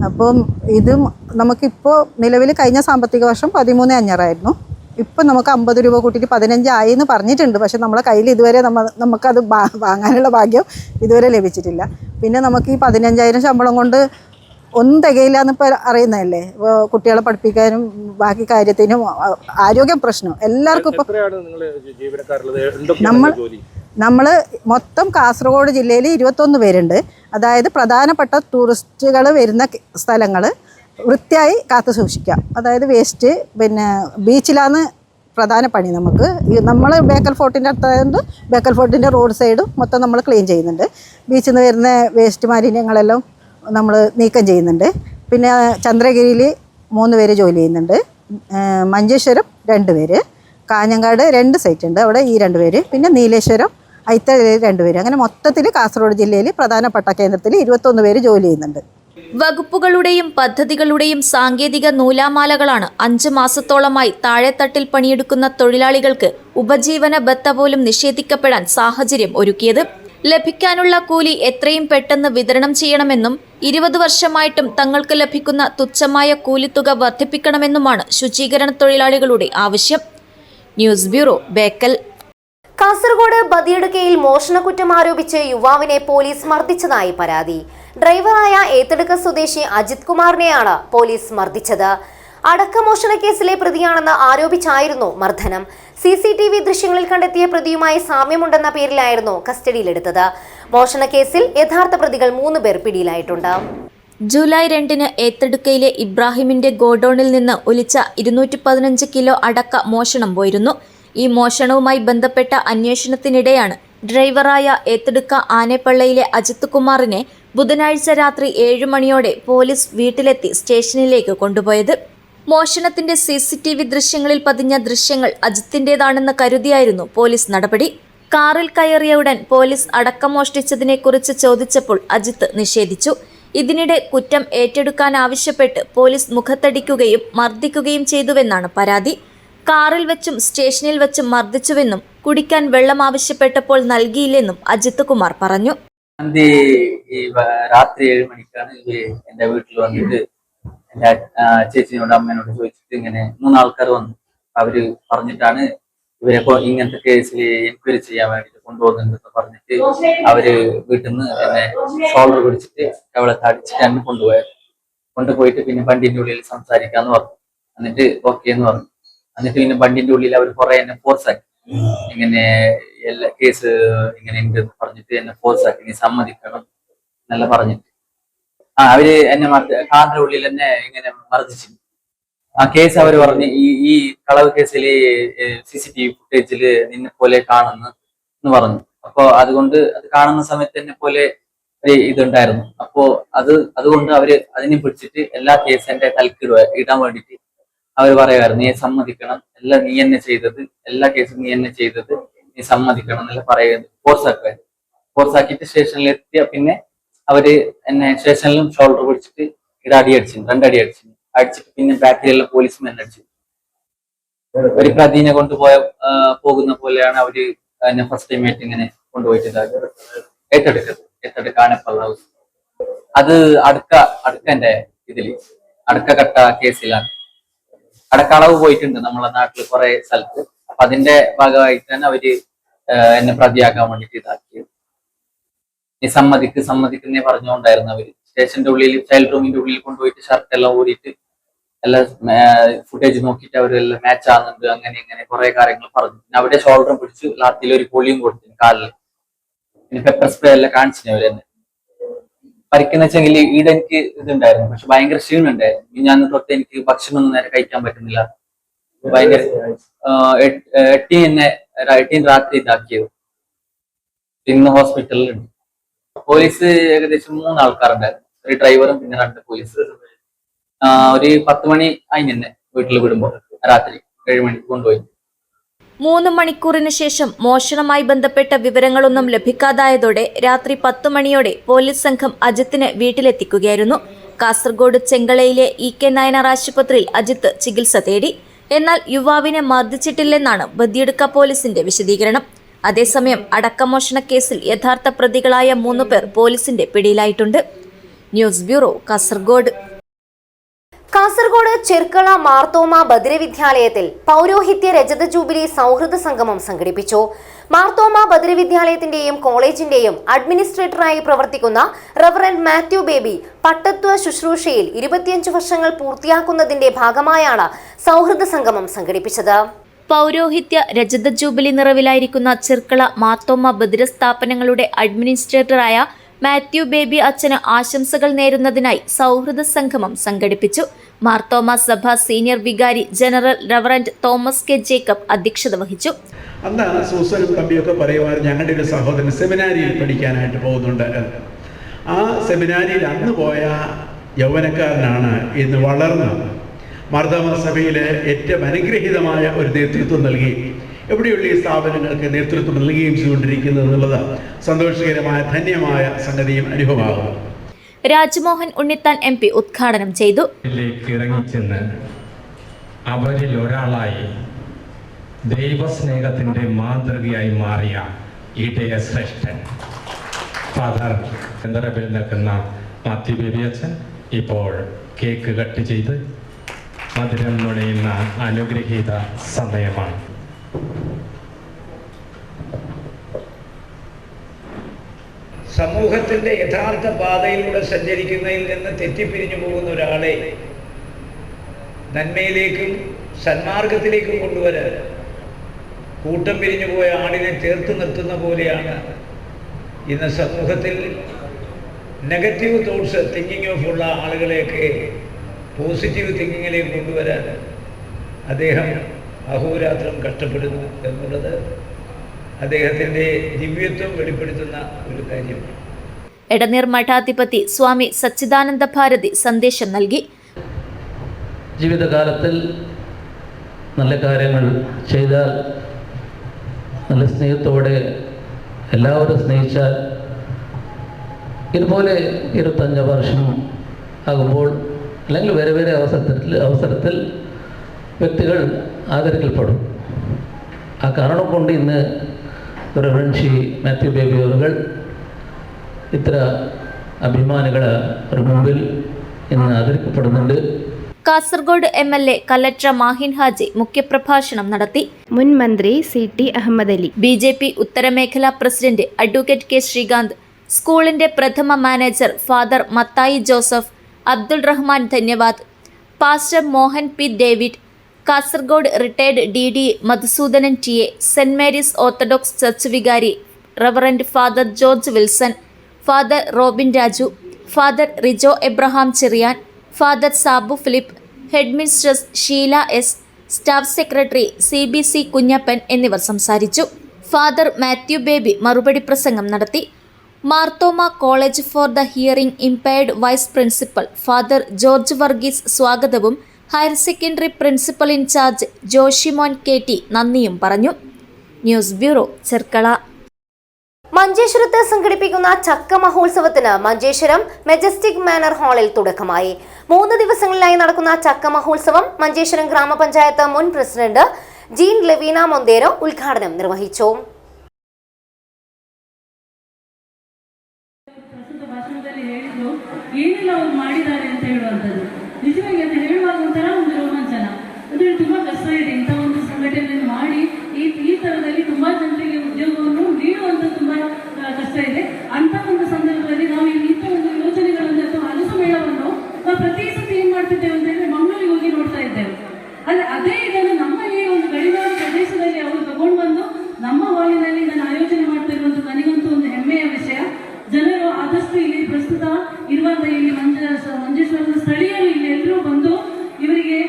അപ്പം ഇത് നമുക്കിപ്പോൾ നിലവിൽ കഴിഞ്ഞ സാമ്പത്തിക വർഷം 13,500 ഇപ്പം നമുക്ക് 50 രൂപ കൂട്ടിയിട്ട് 15 ആയി എന്ന് പറഞ്ഞിട്ടുണ്ട്. പക്ഷെ നമ്മളെ കയ്യിൽ ഇതുവരെ നമുക്കത് വാങ്ങാനുള്ള ഭാഗ്യം ഇതുവരെ ലഭിച്ചിട്ടില്ല. പിന്നെ നമുക്ക് ഈ 15,000 ശമ്പളം കൊണ്ട് ഒന്നും തികയില്ല എന്നിപ്പോൾ അറിയുന്നതല്ലേ. ഇപ്പോൾ കുട്ടികളെ പഠിപ്പിക്കാനും ബാക്കി കാര്യത്തിനും ആരോഗ്യ പ്രശ്നം എല്ലാവർക്കും ഇപ്പോൾ നമ്മൾ മൊത്തം കാസർഗോഡ് ജില്ലയിൽ 21 പേരുണ്ട്. അതായത് പ്രധാനപ്പെട്ട ടൂറിസ്റ്റുകൾ വരുന്ന സ്ഥലങ്ങൾ വൃത്തിയായി കാത്തു സൂക്ഷിക്കുക. അതായത് വേസ്റ്റ് പിന്നെ ബീച്ചിലാണ് പ്രധാന പണി. നമ്മൾ ബേക്കൽ ഫോർട്ടിൻ്റെ അടുത്തായതുകൊണ്ട് ബേക്കൽ ഫോർട്ടിൻ്റെ റോഡ് സൈഡും മൊത്തം നമ്മൾ ക്ലീൻ ചെയ്യുന്നുണ്ട്. ബീച്ചിൽ നിന്ന് വരുന്ന വേസ്റ്റ് മാലിന്യങ്ങളെല്ലാം നമ്മൾ നീക്കം ചെയ്യുന്നുണ്ട്. പിന്നെ ചന്ദ്രഗിരിയിൽ 3 പേര് ജോലി ചെയ്യുന്നുണ്ട്. മഞ്ചേശ്വരം 2 പേര്, കാഞ്ഞങ്ങാട് 2 സൈറ്റ് ഉണ്ട്, അവിടെ ഈ 2 പേര്, പിന്നെ നീലേശ്വരം, ഐത്തലയിൽ 2 പേര്. അങ്ങനെ മൊത്തത്തിൽ കാസർഗോഡ് ജില്ലയിൽ പ്രധാനപ്പെട്ട കേന്ദ്രത്തിൽ 21 പേര് ജോലി ചെയ്യുന്നുണ്ട്. വകുപ്പുകളുടെയും പദ്ധതികളുടെയും സാങ്കേതിക നൂലാമാലകളാണ് 5 മാസത്തോളമായി താഴെത്തട്ടിൽ പണിയെടുക്കുന്ന തൊഴിലാളികൾക്ക് ഉപജീവന ബത്ത പോലും നിഷേധിക്കപ്പെടാൻ സാഹചര്യം ഒരുക്കിയത്. ലഭിക്കാനുള്ള കൂലി എത്രയും പെട്ടെന്ന് വിതരണം ചെയ്യണമെന്നും 20 വർഷമായിട്ടും തങ്ങൾക്ക് ലഭിക്കുന്ന തുച്ഛമായ കൂലിത്തുക വർദ്ധിപ്പിക്കണമെന്നുമാണ് ശുചീകരണ തൊഴിലാളികളുടെ ആവശ്യം. News bureau, Bekal. കാസർഗോഡ് ബദിയടുക്കയിൽ മോഷണക്കുറ്റം ആരോപിച്ച് യുവാവിനെ പോലീസ് മർദ്ദിച്ചതായി പരാതി. ഡ്രൈവറായ ഏത്തടുക്ക സ്വദേശി അജിത് കുമാറിനെയാണ് പോലീസ് മർദ്ദിച്ചത്. അടക്കമോഷണ കേസിലെ പ്രതിയാണെന്ന് ആരോപിച്ചായിരുന്നു മർദ്ദനം. CCTV ദൃശ്യങ്ങളിൽ കണ്ടെത്തിയ പ്രതിയുമായി സാമ്യമുണ്ടെന്ന പേരിലായിരുന്നു കസ്റ്റഡിയിലെടുത്തത്. മോഷണ കേസിൽ യഥാർത്ഥ പ്രതികൾ 3 പേർ പിടിയിലായിട്ടുണ്ട്. ജൂലൈ 2 ഏത്തടുക്കയിലെ ഇബ്രാഹിമിന്റെ ഗോഡൌണിൽ നിന്ന് ഒലിച്ച 215 കിലോ അടക്ക മോഷണം പോയിരുന്നു. ഈ മോഷണവുമായി ബന്ധപ്പെട്ട അന്വേഷണത്തിനിടെയാണ് ഡ്രൈവറായ ഏത്തടുക്ക ആനപ്പള്ളയിലെ അജിത് കുമാറിനെ ബുധനാഴ്ച രാത്രി 7 മണിയോടെ പോലീസ് വീട്ടിലെത്തി സ്റ്റേഷനിലേക്ക് കൊണ്ടുപോയത്. മോഷണത്തിന്റെ CCTV ദൃശ്യങ്ങളിൽ പതിഞ്ഞ ദൃശ്യങ്ങൾ അജിത്തിന്റേതാണെന്ന് കരുതിയായിരുന്നു പോലീസ് നടപടി. കാറിൽ കയറിയ ഉടൻ പോലീസ് അടക്കം മോഷ്ടിച്ചതിനെക്കുറിച്ച് ചോദിച്ചപ്പോൾ അജിത്ത് നിഷേധിച്ചു. ഇതിനിടെ കുറ്റം ഏറ്റെടുക്കാനാവശ്യപ്പെട്ട് പോലീസ് മുഖത്തടിക്കുകയും മർദ്ദിക്കുകയും ചെയ്തുവെന്നാണ് പരാതി. കാറിൽ വെച്ചും സ്റ്റേഷനിൽ വെച്ചും മർദ്ദിച്ചുവെന്നും കുടിക്കാൻ വെള്ളം ആവശ്യപ്പെട്ടപ്പോൾ നൽകിയില്ലെന്നും അജിത് കുമാർ പറഞ്ഞു. രാത്രി 7 മണിക്കാണ് ഇവര് എന്റെ വീട്ടിൽ വന്നിട്ട് എന്റെ ചേച്ചിനോട് അമ്മേനോട് ചോദിച്ചിട്ട് ഇങ്ങനെ 3 ആൾക്കാർ വന്നു. അവര് പറഞ്ഞിട്ടാണ് ഇവരെ ഇങ്ങനത്തെ കേസിൽ എൻക്വയറി ചെയ്യാൻ വേണ്ടിട്ട് കൊണ്ടുപോകുന്നുണ്ടെന്ന് പറഞ്ഞിട്ട് അവര് വീട്ടിൽ നിന്ന് എന്നെ ഷോൾഡർ പിടിച്ചിട്ട് അവളെ തടിച്ചിട്ട് എന്നെ കൊണ്ടുപോയിട്ട് പിന്നെ വണ്ടിന്റെ ഉള്ളിൽ സംസാരിക്കാന്ന് പറഞ്ഞു. എന്നിട്ട് ഓക്കെ എന്ന് പറഞ്ഞു. എന്നിട്ട് പിന്നെ വണ്ടിന്റെ ഉള്ളിൽ അവർ കുറെ എന്നെ ഫോഴ്സ് ആക്കി. ഇങ്ങനെ എല്ലാ കേസ് ഇങ്ങനെ ഉണ്ട് പറഞ്ഞിട്ട് എന്നെ ഫോഴ്സ് ആക്കി, നീ സമ്മതിക്കണം എന്നെല്ലാം പറഞ്ഞിട്ട് അവര് എന്നെ കാറിന്റെ ഉള്ളിൽ എന്നെ ഇങ്ങനെ മർദ്ദിച്ചു. ആ കേസ് അവർ പറഞ്ഞ് ഈ കളവ് കേസിൽ CCTV ഫുട്ടേജില് നിന്നെ പോലെ കാണുന്നു എന്ന് പറഞ്ഞു. അപ്പൊ അതുകൊണ്ട് അത് കാണുന്ന സമയത്ത് എന്നെ പോലെ ഇതുണ്ടായിരുന്നു. അപ്പോ അതുകൊണ്ട് അവര് അതിനെ പിടിച്ചിട്ട് എല്ലാ കേസും എന്റെ ഇടാൻ വേണ്ടിട്ട് അവർ പറയുമായിരുന്നു, നീ സമ്മതിക്കണം, എല്ലാം നീ എന്നെ ചെയ്തത്, എല്ലാ കേസും നീ എന്നെ ചെയ്തത്, നീ സമ്മതിക്കണം എന്നെല്ലാം പറയുന്നത്. ഫോഴ്സാക്കിയിട്ട് സ്റ്റേഷനിൽ എത്തിയ പിന്നെ അവര് എന്നെ സ്റ്റേഷനിലും ഷോൾഡർ പിടിച്ചിട്ട് അടി അടിച്ചു, 2 അടി അടിച്ചിട്ട് പിന്നെ ബാക്കിലുള്ള പോലീസും എന്നെ അടിച്ചു. ഒരു പ്രതിനെ പോകുന്ന പോലെയാണ് അവര് എന്നെ ഫസ്റ്റ് ടൈം ആയിട്ട് ഇങ്ങനെ കൊണ്ടുപോയിട്ട് ഏറ്റെടുക്കുക ആനപ്പള്ള ഹൗസ്. അത് അടുക്കന്റെ ഇതില് അടക്ക കട്ട കേസിലാണ്. അടക്കളവ് പോയിട്ടുണ്ട് നമ്മളെ നാട്ടിൽ കുറെ സ്ഥലത്ത്. അപ്പൊ അതിന്റെ ഭാഗമായിട്ടാണ് അവര് എന്നെ പ്രതിയാക്കാൻ വേണ്ടിട്ട് ഇതാക്കിയത്. നീ സമ്മതിക്കുന്നേ പറഞ്ഞുകൊണ്ടായിരുന്നു അവര്. സ്റ്റേഷന്റെ ഉള്ളിൽ ചൈൽഡ് റൂമിന്റെ ഉള്ളിൽ കൊണ്ടുപോയിട്ട് ഷർട്ട് എല്ലാം ഊരിയിട്ട് എല്ലാം ഫുട്ടേജ് നോക്കിയിട്ട് അവരെല്ലാം മാച്ച് ആകുന്നുണ്ട്, അങ്ങനെ ഇങ്ങനെ കുറെ കാര്യങ്ങൾ പറഞ്ഞു. പിന്നെ അവിടെ ഷോൾഡറും പിടിച്ച് ലാത്തിയിൽ ഒരു പൊളിയും കൊടുത്തു കാലിൽ. പിന്നെ പെപ്പർ സ്പ്രേ എല്ലാം കാണിച്ചു അവരെന്നെ. പരിക്കുന്ന വെച്ചെങ്കിൽ ഈടെ എനിക്ക് ഇതുണ്ടായിരുന്നു, പക്ഷെ ഭയങ്കര ക്ഷീണം ഉണ്ടായിരുന്നു. ഞാൻ തൊട്ട് എനിക്ക് ഭക്ഷണം ഒന്നും നേരെ കഴിക്കാൻ പറ്റുന്നില്ല. ഭയങ്കര 18 രാത്രി ഇതാക്കിയത്. ഇന്ന് ഹോസ്പിറ്റലിലുണ്ട്. പോലീസ് ഏകദേശം 3 ആൾക്കാരുണ്ടായിരുന്നു, ഒരു ഡ്രൈവറും പിന്നെ 2 പോലീസ്. ഒരു 10 മണി അതിന് വീട്ടിൽ വിടുമ്പോ രാത്രി 7 മണിക്ക് കൊണ്ടുപോയി. 3 മണിക്കൂറിന് ശേഷം മോഷണവുമായി ബന്ധപ്പെട്ട വിവരങ്ങളൊന്നും ലഭിക്കാതായതോടെ രാത്രി 10 മണിയോടെ പോലീസ് സംഘം അജിത്തിനെ വീട്ടിലെത്തിക്കുകയായിരുന്നു. കാസർഗോഡ് ചെങ്കളയിലെ EK നായനാർ ആശുപത്രിയിൽ അജിത്ത് ചികിത്സ തേടി. എന്നാൽ യുവാവിനെ മർദ്ദിച്ചിട്ടില്ലെന്നാണ് ബദിയടുക്ക പോലീസിന്റെ വിശദീകരണം. അതേസമയം അടക്കമോഷണ കേസിൽ യഥാർത്ഥ പ്രതികളായ 3 പേർ പോലീസിന്റെ പിടിയിലായിട്ടുണ്ട്. News bureau, Kasaragod. കാസർഗോഡ് ചെർക്കള മാർത്തോമ ബദിരവിദ്യാലയത്തിൽ പൗരോഹിത്യ രജത ജൂബിലി സൗഹൃദ സംഗമം സംഘടിപ്പിച്ചു. മാർത്തോമ ബദിരവിദ്യാലയത്തിന്റെയും കോളേജിന്റെയും അഡ്മിനിസ്ട്രേറ്ററായി പ്രവർത്തിക്കുന്ന റവറന്റ് മാത്യു ബേബി പട്ടത്വ ശുശ്രൂഷയിൽ 25 വർഷങ്ങൾ പൂർത്തിയാക്കുന്നതിന്റെ ഭാഗമായാണ് സൗഹൃദ സംഗമം സംഘടിപ്പിച്ചത്. പൗരോഹിത്യ രജത ജൂബിലി നിറവിലായിരിക്കുന്ന ചെർക്കള മാർത്തോമ ബദിര സ്ഥാപനങ്ങളുടെ അഡ്മിനിസ്ട്രേറ്ററായ മാത്യു ബേബി അച്ഛന് ആശംസകൾ നേരുന്നതിനായി സൗഹൃദ സംഗമം സംഘടിപ്പിച്ചു. മാർത്തോമ സഭ സീനിയർ വികാരി general reverend Thomas K Jacob അധ്യക്ഷത വഹിച്ചു. അന്ന് സൂസനും തമ്പിയൊക്കെ പറയുവാൻ ഞങ്ങളുടെ ഒരു സഹോദരൻ സെമിനാരിയിൽ പഠിക്കാനായിട്ട് പോകുന്നുണ്ട്. ആ സെമിനാരിയിൽ അന്ന് പോയ യൗവനക്കാരനാണ് ഇന്ന് വളർന്ന് മാർത്തോമ സഭയിൽ ഏറ്റവും അനുഗ്രഹീതമായ ഒരു നേതൃത്വം നൽകി എവിടെയുള്ള ഈ സ്ഥാപനങ്ങൾക്ക് നേതൃത്വം നൽകുകയും ചെയ്തുകൊണ്ടിരിക്കുന്നത് എന്നുള്ളത് സന്തോഷകരമായ ധന്യമായ സംഗതിയും അനുഭവമാകും. രാജ്മോഹൻ ഉണ്ണിത്താൻ MP ഉദ്ഘാടനം ചെയ്തു. ഇറങ്ങിച്ചെന്ന് അവരിൽ ഒരാളായി ദൈവസ്നേഹത്തിന്റെ മാതൃകയായി മാറിയ ഇടയശ്രേഷ്ഠൻ ഫാദർ ചന്ദ്രബിൽ നിൽക്കുന്ന മാത്യു ബേബി അച്ഛൻ ഇപ്പോൾ കേക്ക് കട്ട് ചെയ്ത് മധുരം നുണയുന്ന അനുഗ്രഹീത സമയമാണ്. സമൂഹത്തിന്റെ യഥാർത്ഥ പാതയിലൂടെ സഞ്ചരിക്കുന്നതിൽ നിന്ന് തെറ്റിപ്പിരിഞ്ഞു പോകുന്ന ഒരാളെ നന്മയിലേക്കും സന്മാർഗത്തിലേക്കും കൊണ്ടുവരാൻ കൂട്ടം പിരിഞ്ഞു പോയ ആളിനെ ചേർത്ത് നിർത്തുന്ന പോലെയാണ് ഇന്ന് സമൂഹത്തിൽ നെഗറ്റീവ് തോട്ട്സ് തിങ്കിങ് ഓഫ് ഉള്ള ആളുകളെയൊക്കെ പോസിറ്റീവ് തിങ്കിങ്ങിലേക്ക് കൊണ്ടുവരാൻ അദ്ദേഹം അഹോരാത്രം കഷ്ടപ്പെടുന്നു എന്നുള്ളത് അദ്ദേഹത്തിൻ്റെ ദിവ്യത്വം വെളിപ്പെടുത്തുന്ന ഒരു കാര്യമാണ്. എടനീർ മഠാധിപതി സ്വാമി സച്ചിദാനന്ദ ഭാരതി സന്ദേശം നൽകി. ജീവിതകാലത്തിൽ നല്ല കാര്യങ്ങൾ ചെയ്താൽ, നല്ല സ്നേഹത്തോടെ എല്ലാവരും സ്നേഹിച്ചാൽ, ഇതുപോലെ 25 വർഷം ആകുമ്പോൾ അല്ലെങ്കിൽ വേറെ വേറെ അവസരത്തിൽ വ്യക്തികൾ ആദരിക്കപ്പെടും. ആ കാരണം കൊണ്ട് ഇന്ന് റവറന്റ് ശ്രീ മാത്യു ബേബി അവர்கள் ഇത്ര അഭിമാനികളെ മുമ്പിൽ ഇന്ന് ആദരിക്കപ്പെടുന്നുണ്ട്. കാസർഗോഡ് MLA കലക്ടർ മാഹിൻ ഹാജി മുഖ്യപ്രഭാഷണം നടത്തി. മുൻ മന്ത്രി CT അഹമ്മദ് അലി, BJP ഉത്തരമേഖലാ പ്രസിഡന്റ് അഡ്വക്കേറ്റ് K ശ്രീകാന്ത്, സ്കൂളിന്റെ പ്രഥമ മാനേജർ ഫാദർ മത്തായി ജോസഫ്, അബ്ദുൾ റഹ്മാൻ ധന്യവാദ്, pastor Mohan P David, Kasaragod retired DD Madhusoodanan TA, saint Mary's orthodox church വികാരി reverend father George Wilson, father Robin Raju, father Rijo Abraham Cherian, father Sabu Philip, headmistress Sheela S, staff secretary CBC Kunhappan എന്നിവർ സംസാരിച്ചു. ഫാദർ മാത്യു ബേബി മറുപടി പ്രസംഗം നടത്തി. Marthoma college for the hearing impaired vice principal father George Varghese സ്വാഗതവും higher secondary principal in charge Joshimon KT നന്ദിയും പറഞ്ഞു. News bureau, Cherkala. മഞ്ചേശ്വരത്ത് സംഘടിപ്പിക്കുന്ന ചക്ക മഹോത്സവത്തിന് മഞ്ചേശ്വരം മെജസ്റ്റിക് മാനർ ഹാളിൽ തുടക്കമായി. 3 ദിവസങ്ങളിലായി നടക്കുന്ന ചക്ക മഹോത്സവം മഞ്ചേശ്വരം ഗ്രാമപഞ്ചായത്ത് മുൻ പ്രസിഡന്റ് ജീൻ ലെവീന മൊന്തേരോ ಉದ್ಘಾಟನೆ നിർവഹിച്ചു. ಏನೆಲ್ಲ ಅವ್ರು ಮಾಡಿದ್ದಾರೆ ಅಂತ ಹೇಳುವಂಥದ್ದು ನಿಜವಾಗಿ ಅಂತ ಹೇಳುವಾಗ ಒಂಥರ ಒಂದು ರೋಮಾಂಚನ. ಅಂದರೆ ತುಂಬ ಕಷ್ಟ ಇದೆ ಇಂಥ ಒಂದು ಸಂಘಟನೆಯನ್ನು ಮಾಡಿ ಈ ಥರದಲ್ಲಿ ತುಂಬ ಜನರಿಗೆ ಉದ್ಯೋಗವನ್ನು ನೀಡುವಂಥದ್ದು ತುಂಬ ಕಷ್ಟ ಇದೆ. ಅಂಥ ಒಂದು ಸಂದರ್ಭದಲ್ಲಿ ನಾವು ಇಂಥ ಒಂದು ಯೋಜನೆಗಳನ್ನು ಅಥವಾ ಹಲಸು ಮೇಳವನ್ನು ನಾವು ಪ್ರತಿ ಸತಿ ಏನು ಮಾಡ್ತಿದ್ದೇವೆ ಅಂತ ಹೇಳಿದ್ರೆ ಮಂಗಳೂರಿಗೆ ಹೋಗಿ ನೋಡ್ತಾ ಇದ್ದೇವೆ. ಆದರೆ ಅದೇ ಇದನ್ನು ನಮ್ಮ ಈ ಒಂದು ಗಡಿನಾಡು ಪ್ರದೇಶದಲ್ಲಿ ಅವರು ತಗೊಂಡು ಬಂದು ನಮ್ಮ ಹಾಲಿನಲ್ಲಿ ಇದನ್ನು ಆಯೋಜನೆ ಮಾಡ್ತಾ ಇರುವಂಥದ್ದು ನನಗಂತೂ ಒಂದು ಹೆಮ್ಮೆಯ ವಿಷಯ. ಜನರು ಆದಷ್ಟು ಇಲ್ಲಿ ಪ್ರಸ್ತುತ ಇರುವಂಥ ಇಲ್ಲಿ ಮಂಜೇಶ್ವರದ ಸ್ಥಳೀಯರು ಇಲ್ಲಿ ಎಲ್ಲರೂ ಬಂದು ಇವರಿಗೆ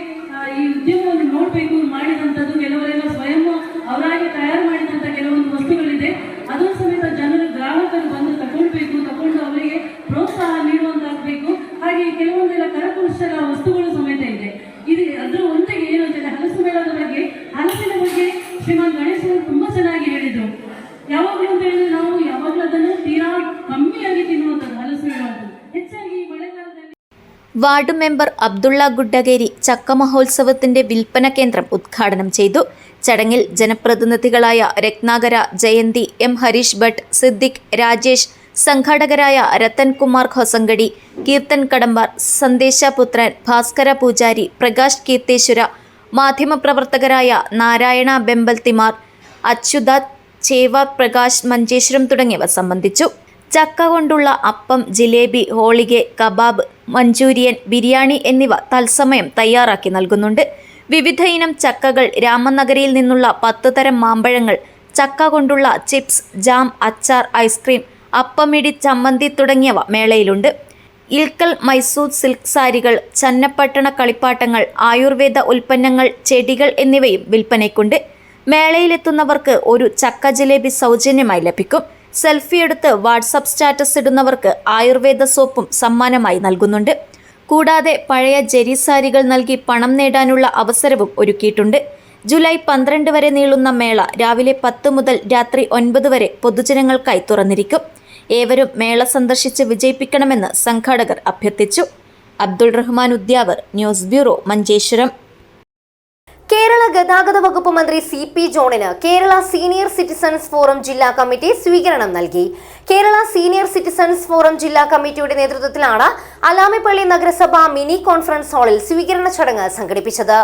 ಈ ಉದ್ಯಮವನ್ನು ನೋಡಬೇಕು ಮಾಡಿದಂಥದ್ದು. ಕೆಲವರೆಲ್ಲ ಸ್ವಯಂ ಅವರಾಗಿ ತಯಾರು ಮಾಡಿದಂಥ ಕೆಲವೊಂದು ವಸ್ತುಗಳಿದೆ, ಅದನ್ನು ಸಮೇತ ಜನರು ಗ್ರಾಹಕರು ಬಂದು ತಗೊಂಡು ಅವರಿಗೆ ಪ್ರೋತ್ಸಾಹ ನೀಡುವಂತಾಗಬೇಕು. ಹಾಗೆ ಕೆಲವೊಂದೆಲ್ಲ ಕರಕುಶಲ ವಸ್ತುಗಳು ಸಮೇತ ಇದೆ. ಇದು ಅದರ ಒಂದಿಗೆ ಏನು ಅಂತಂದ್ರೆ ಹಲಸು ಮೇಳದ ಬಗ್ಗೆ, ಹಲಸಿನ ಬಗ್ಗೆ ಶ್ರೀಮಾನ್ ಗಣೇಶ್ ಅವರು ತುಂಬಾ ಚೆನ್ನಾಗಿ ಹೇಳಿದ್ರು. ಯಾವಾಗಲೂ ಅಂತ ಹೇಳಿದ್ರೆ ನಾವು ಯಾವಾಗಲೂ ಅದನ್ನು ತೀರಾ ಕಮ್ಮಿಯಾಗಿ ತಿನ್ನುವಂಥದ್ದು ಹಲಸು ಹೇಳುವಂಥದ್ದು. ಹೆಚ್ಚಾಗಿ ಮಳೆಗಾಲದಲ್ಲಿ. വാർഡ് മെമ്പർ അബ്ദുള്ള ഗുഡ്ഡഗേരി ചക്ക മഹോത്സവത്തിന്റെ വിൽപ്പന കേന്ദ്രം ഉദ്ഘാടനം ചെയ്തു. ചടങ്ങിൽ ജനപ്രതിനിധികളായ രത്നാകര, ജയന്തി, M ഹരീഷ് ഭട്ട്, സിദ്ദിഖ്, രാജേഷ്, സംഘാടകരായ രത്തൻ കുമാർ ഖൊസങ്കടി, കീർത്തൻ കടമ്പാർ, സന്ദേശ പുത്രൻ, ഭാസ്കര പൂജാരി, പ്രകാശ് കീർത്തേശ്വര, മാധ്യമപ്രവർത്തകരായ നാരായണ ബെമ്പൽത്തിമാർ, അച്യുതാത്, ചേവ പ്രകാശ് മഞ്ചേശ്വരം തുടങ്ങിയവർ സംബന്ധിച്ചു. ചക്ക കൊണ്ടുള്ള അപ്പം, ജിലേബി, ഹോളിഗെ, കബാബ്, മഞ്ചൂരിയൻ, ബിരിയാണി എന്നിവ തത്സമയം തയ്യാറാക്കി നൽകുന്നുണ്ട്. വിവിധ ഇനം ചക്കകൾ, രാമനഗരിയിൽ നിന്നുള്ള 10 തരം മാമ്പഴങ്ങൾ, ചക്ക കൊണ്ടുള്ള ചിപ്സ്, ജാം, അച്ചാർ, ഐസ്ക്രീം, അപ്പമിടി, ചമ്മന്തി തുടങ്ങിയവ മേളയിലുണ്ട്. ഇൽക്കൽ മൈസൂർ സിൽക്ക് സാരികൾ, ചന്നപ്പട്ടണ കളിപ്പാട്ടങ്ങൾ, ആയുർവേദ ഉൽപ്പന്നങ്ങൾ, ചെടികൾ എന്നിവയും വിൽപ്പനയ്ക്കുണ്ട്. മേളയിലെത്തുന്നവർക്ക് ഒരു ചക്ക ജിലേബി സൗജന്യമായി ലഭിക്കും. സെൽഫി എടുത്ത് വാട്സപ്പ് സ്റ്റാറ്റസ് ഇടുന്നവർക്ക് ആയുർവേദ സോപ്പും സമ്മാനമായി നൽകുന്നുണ്ട്. കൂടാതെ പഴയ ജരി സാരികൾ നൽകി പണം നേടാനുള്ള അവസരവും ഒരുക്കിയിട്ടുണ്ട്. ജൂലൈ 12 വരെ നീളുന്ന മേള രാവിലെ 10 മുതൽ രാത്രി 9 വരെ പൊതുജനങ്ങൾക്കായി തുറന്നിരിക്കും. ഏവരും മേള സന്ദർശിച്ച് വിജയിപ്പിക്കണമെന്ന് സംഘാടകർ അഭ്യർത്ഥിച്ചു. Abdul Rahman Udyavar, news bureau, Manjeshwaram. കേരള ഗതാഗത വകുപ്പ് മന്ത്രി CP ജോണിന് കേരള സീനിയർ സിറ്റിസൺസ് ഫോറം ജില്ലാ കമ്മിറ്റി സ്വീകരണം നൽകി. കേരള സീനിയർ സിറ്റിസൺസ് ഫോറം ജില്ലാ കമ്മിറ്റിയുടെ നേതൃത്വത്തിലാണ് അലാമിപ്പള്ളി നഗരസഭ മിനി കോൺഫറൻസ് ഹാളിൽ സ്വീകരണ ചടങ്ങ് സംഘടിപ്പിച്ചത്.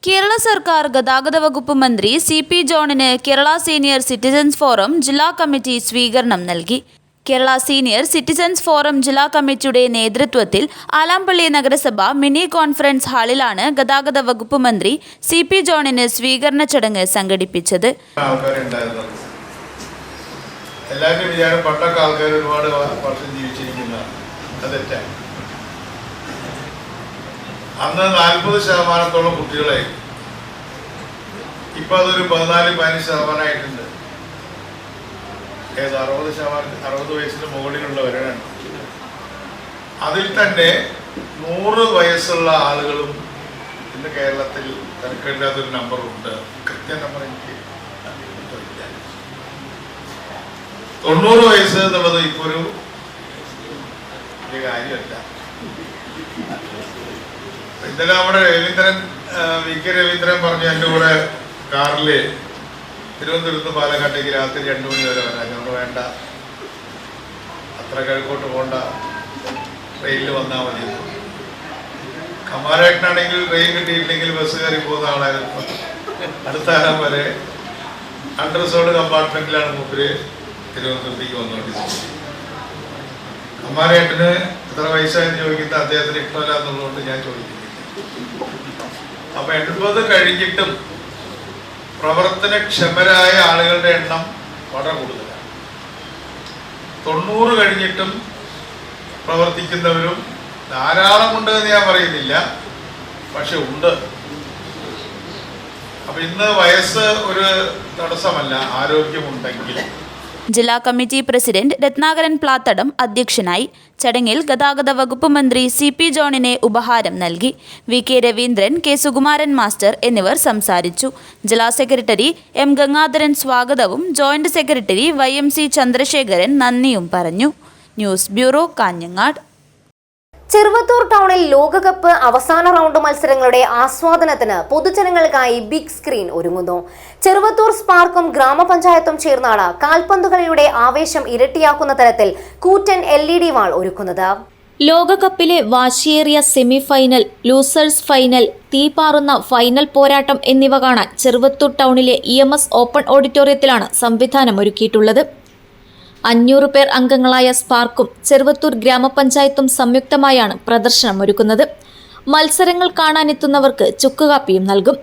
കേരള സർക്കാർ ഗതാഗത വകുപ്പ് മന്ത്രി CP ജോണിന് കേരള സീനിയർ സിറ്റിസൺസ് ഫോറം ജില്ലാ കമ്മിറ്റി സ്വീകരണം നൽകി. കേരള സീനിയർ സിറ്റിസൺസ് ഫോറം ജില്ലാ കമ്മിറ്റിയുടെ നേതൃത്വത്തിൽ ആലാമ്പള്ളി നഗരസഭ മിനി കോൺഫറൻസ് ഹാളിലാണ് ഗതാഗത വകുപ്പ് മന്ത്രി CP ജോണിന് സ്വീകരണ ചടങ്ങ് സംഘടിപ്പിച്ചത്. എല്ലാവരും വിചാരം പണ്ടൊക്കെ ആൾക്കാർ ഒരുപാട് വർഷം ജീവിച്ചിരിക്കുന്ന അന്ന് 40% കുട്ടികളെ ഇപ്പൊ അതൊരു 14-15% 60 വയസ്സിന് മുകളിലുള്ളവരാണ്. അതിൽ തന്നെ 100 വയസ്സുള്ള ആളുകളും ഇന്ന് കേരളത്തിൽ തനിക്കില്ലാത്തൊരു നമ്പറുണ്ട്. കൃത്യ നമ്പർ എനിക്ക് 90 വയസ്സ് എന്നുള്ളത് ഇപ്പൊ ഒരു കാര്യമല്ല. ഇന്നലെ നമ്മുടെ VK രവീന്ദ്രൻ പറഞ്ഞു എൻ്റെ കൂടെ കാറില് തിരുവനന്തപുരത്ത് പാലക്കാട്ടേക്ക് രാത്രി 2 മണി വരെ വരാൻ. ഞങ്ങൾ വേണ്ട, അത്ര കിഴക്കോട്ട് പോകണ്ട, ട്രെയിനിൽ വന്നാൽ മതി. കമാരേട്ടനാണെങ്കിൽ ട്രെയിൻ കിട്ടിയിട്ടില്ലെങ്കിൽ ബസ് കയറി പോകുന്ന ആളായിരുന്നു. അടുത്ത കാലം വരെ അൺറിസർവ്ഡ് കമ്പാർട്ട്മെന്റിലാണ് മൂപ്പര് തിരുവനന്തപുരത്തേക്ക് വന്നുകൊണ്ടിരിക്കുന്നത്. കമാരേട്ടന് എത്ര വയസ്സായെന്ന് ചോദിക്കുന്നത് അദ്ദേഹത്തിന് ഇഷ്ടമല്ല എന്നുള്ളതുകൊണ്ട് ഞാൻ ചോദിക്കുന്നില്ല. അപ്പൊ 80 കഴിഞ്ഞിട്ടും പ്രവർത്തനക്ഷമരായ ആളുകളുടെ എണ്ണം വളരെ കൂടുതലാണ്. 90 കഴിഞ്ഞിട്ടും പ്രവർത്തിക്കുന്നവരും ധാരാളം ഉണ്ട് എന്ന് ഞാൻ പറയുന്നില്ല, പക്ഷെ ഉണ്ട്. അപ്പൊ ഇന്ന് വയസ്സ് ഒരു തടസ്സമല്ല, ആരോഗ്യമുണ്ടെങ്കിൽ. ജില്ലാ കമ്മിറ്റി പ്രസിഡന്റ് രത്നാകരൻ പ്ലാത്തടം അധ്യക്ഷനായി. ചടങ്ങിൽ ഗതാഗത വകുപ്പ് മന്ത്രി CP ജോണിന് ഉപഹാരം നൽകി. VK Raveendran, K Sukumaran master എന്നിവർ സംസാരിച്ചു. ജില്ലാ സെക്രട്ടറി M ഗംഗാധരൻ സ്വാഗതവും ജോയിന്റ് സെക്രട്ടറി YMC ചന്ദ്രശേഖരൻ നന്ദിയും പറഞ്ഞു. News bureau, Kanhangad. ചെറുവത്തൂർ ടൗണിൽ ലോകകപ്പ് അവസാന റൗണ്ട് മത്സരങ്ങളുടെ ആസ്വാദനത്തിന് പൊതുജനങ്ങൾക്കായി ബിഗ് സ്ക്രീൻ ഒരുങ്ങുന്നു. ചെറുവത്തൂർ സ്പാർക്കും ഗ്രാമപഞ്ചായത്തും ചേർന്നാണ് കാൽപന്തുകളിയുടെ ആവേശം ഇരട്ടിയാക്കുന്ന തരത്തിൽ കൂറ്റൻ LED വാൾ ഒരുക്കുന്നത്. ലോകകപ്പിലെ വാശിയേറിയ സെമി ഫൈനൽ, ലൂസേഴ്സ് ഫൈനൽ, തീപാറുന്ന ഫൈനൽ പോരാട്ടം എന്നിവ കാണാൻ ചെറുവത്തൂർ ടൗണിലെ EMS ഓപ്പൺ ഓഡിറ്റോറിയത്തിലാണ് സംവിധാനം ഒരുക്കിയിട്ടുള്ളത്. 500 പേർ അംഗങ്ങളായ സ്പാർക്കും ചെറുവത്തൂർ ഗ്രാമപഞ്ചായത്തും സംയുക്തമായാണ് പ്രദർശനം ഒരുക്കുന്നത്. മത്സരങ്ങൾ കാണാനെത്തുന്നവർക്ക് ചുക്കുകാപ്പിയും നൽകും.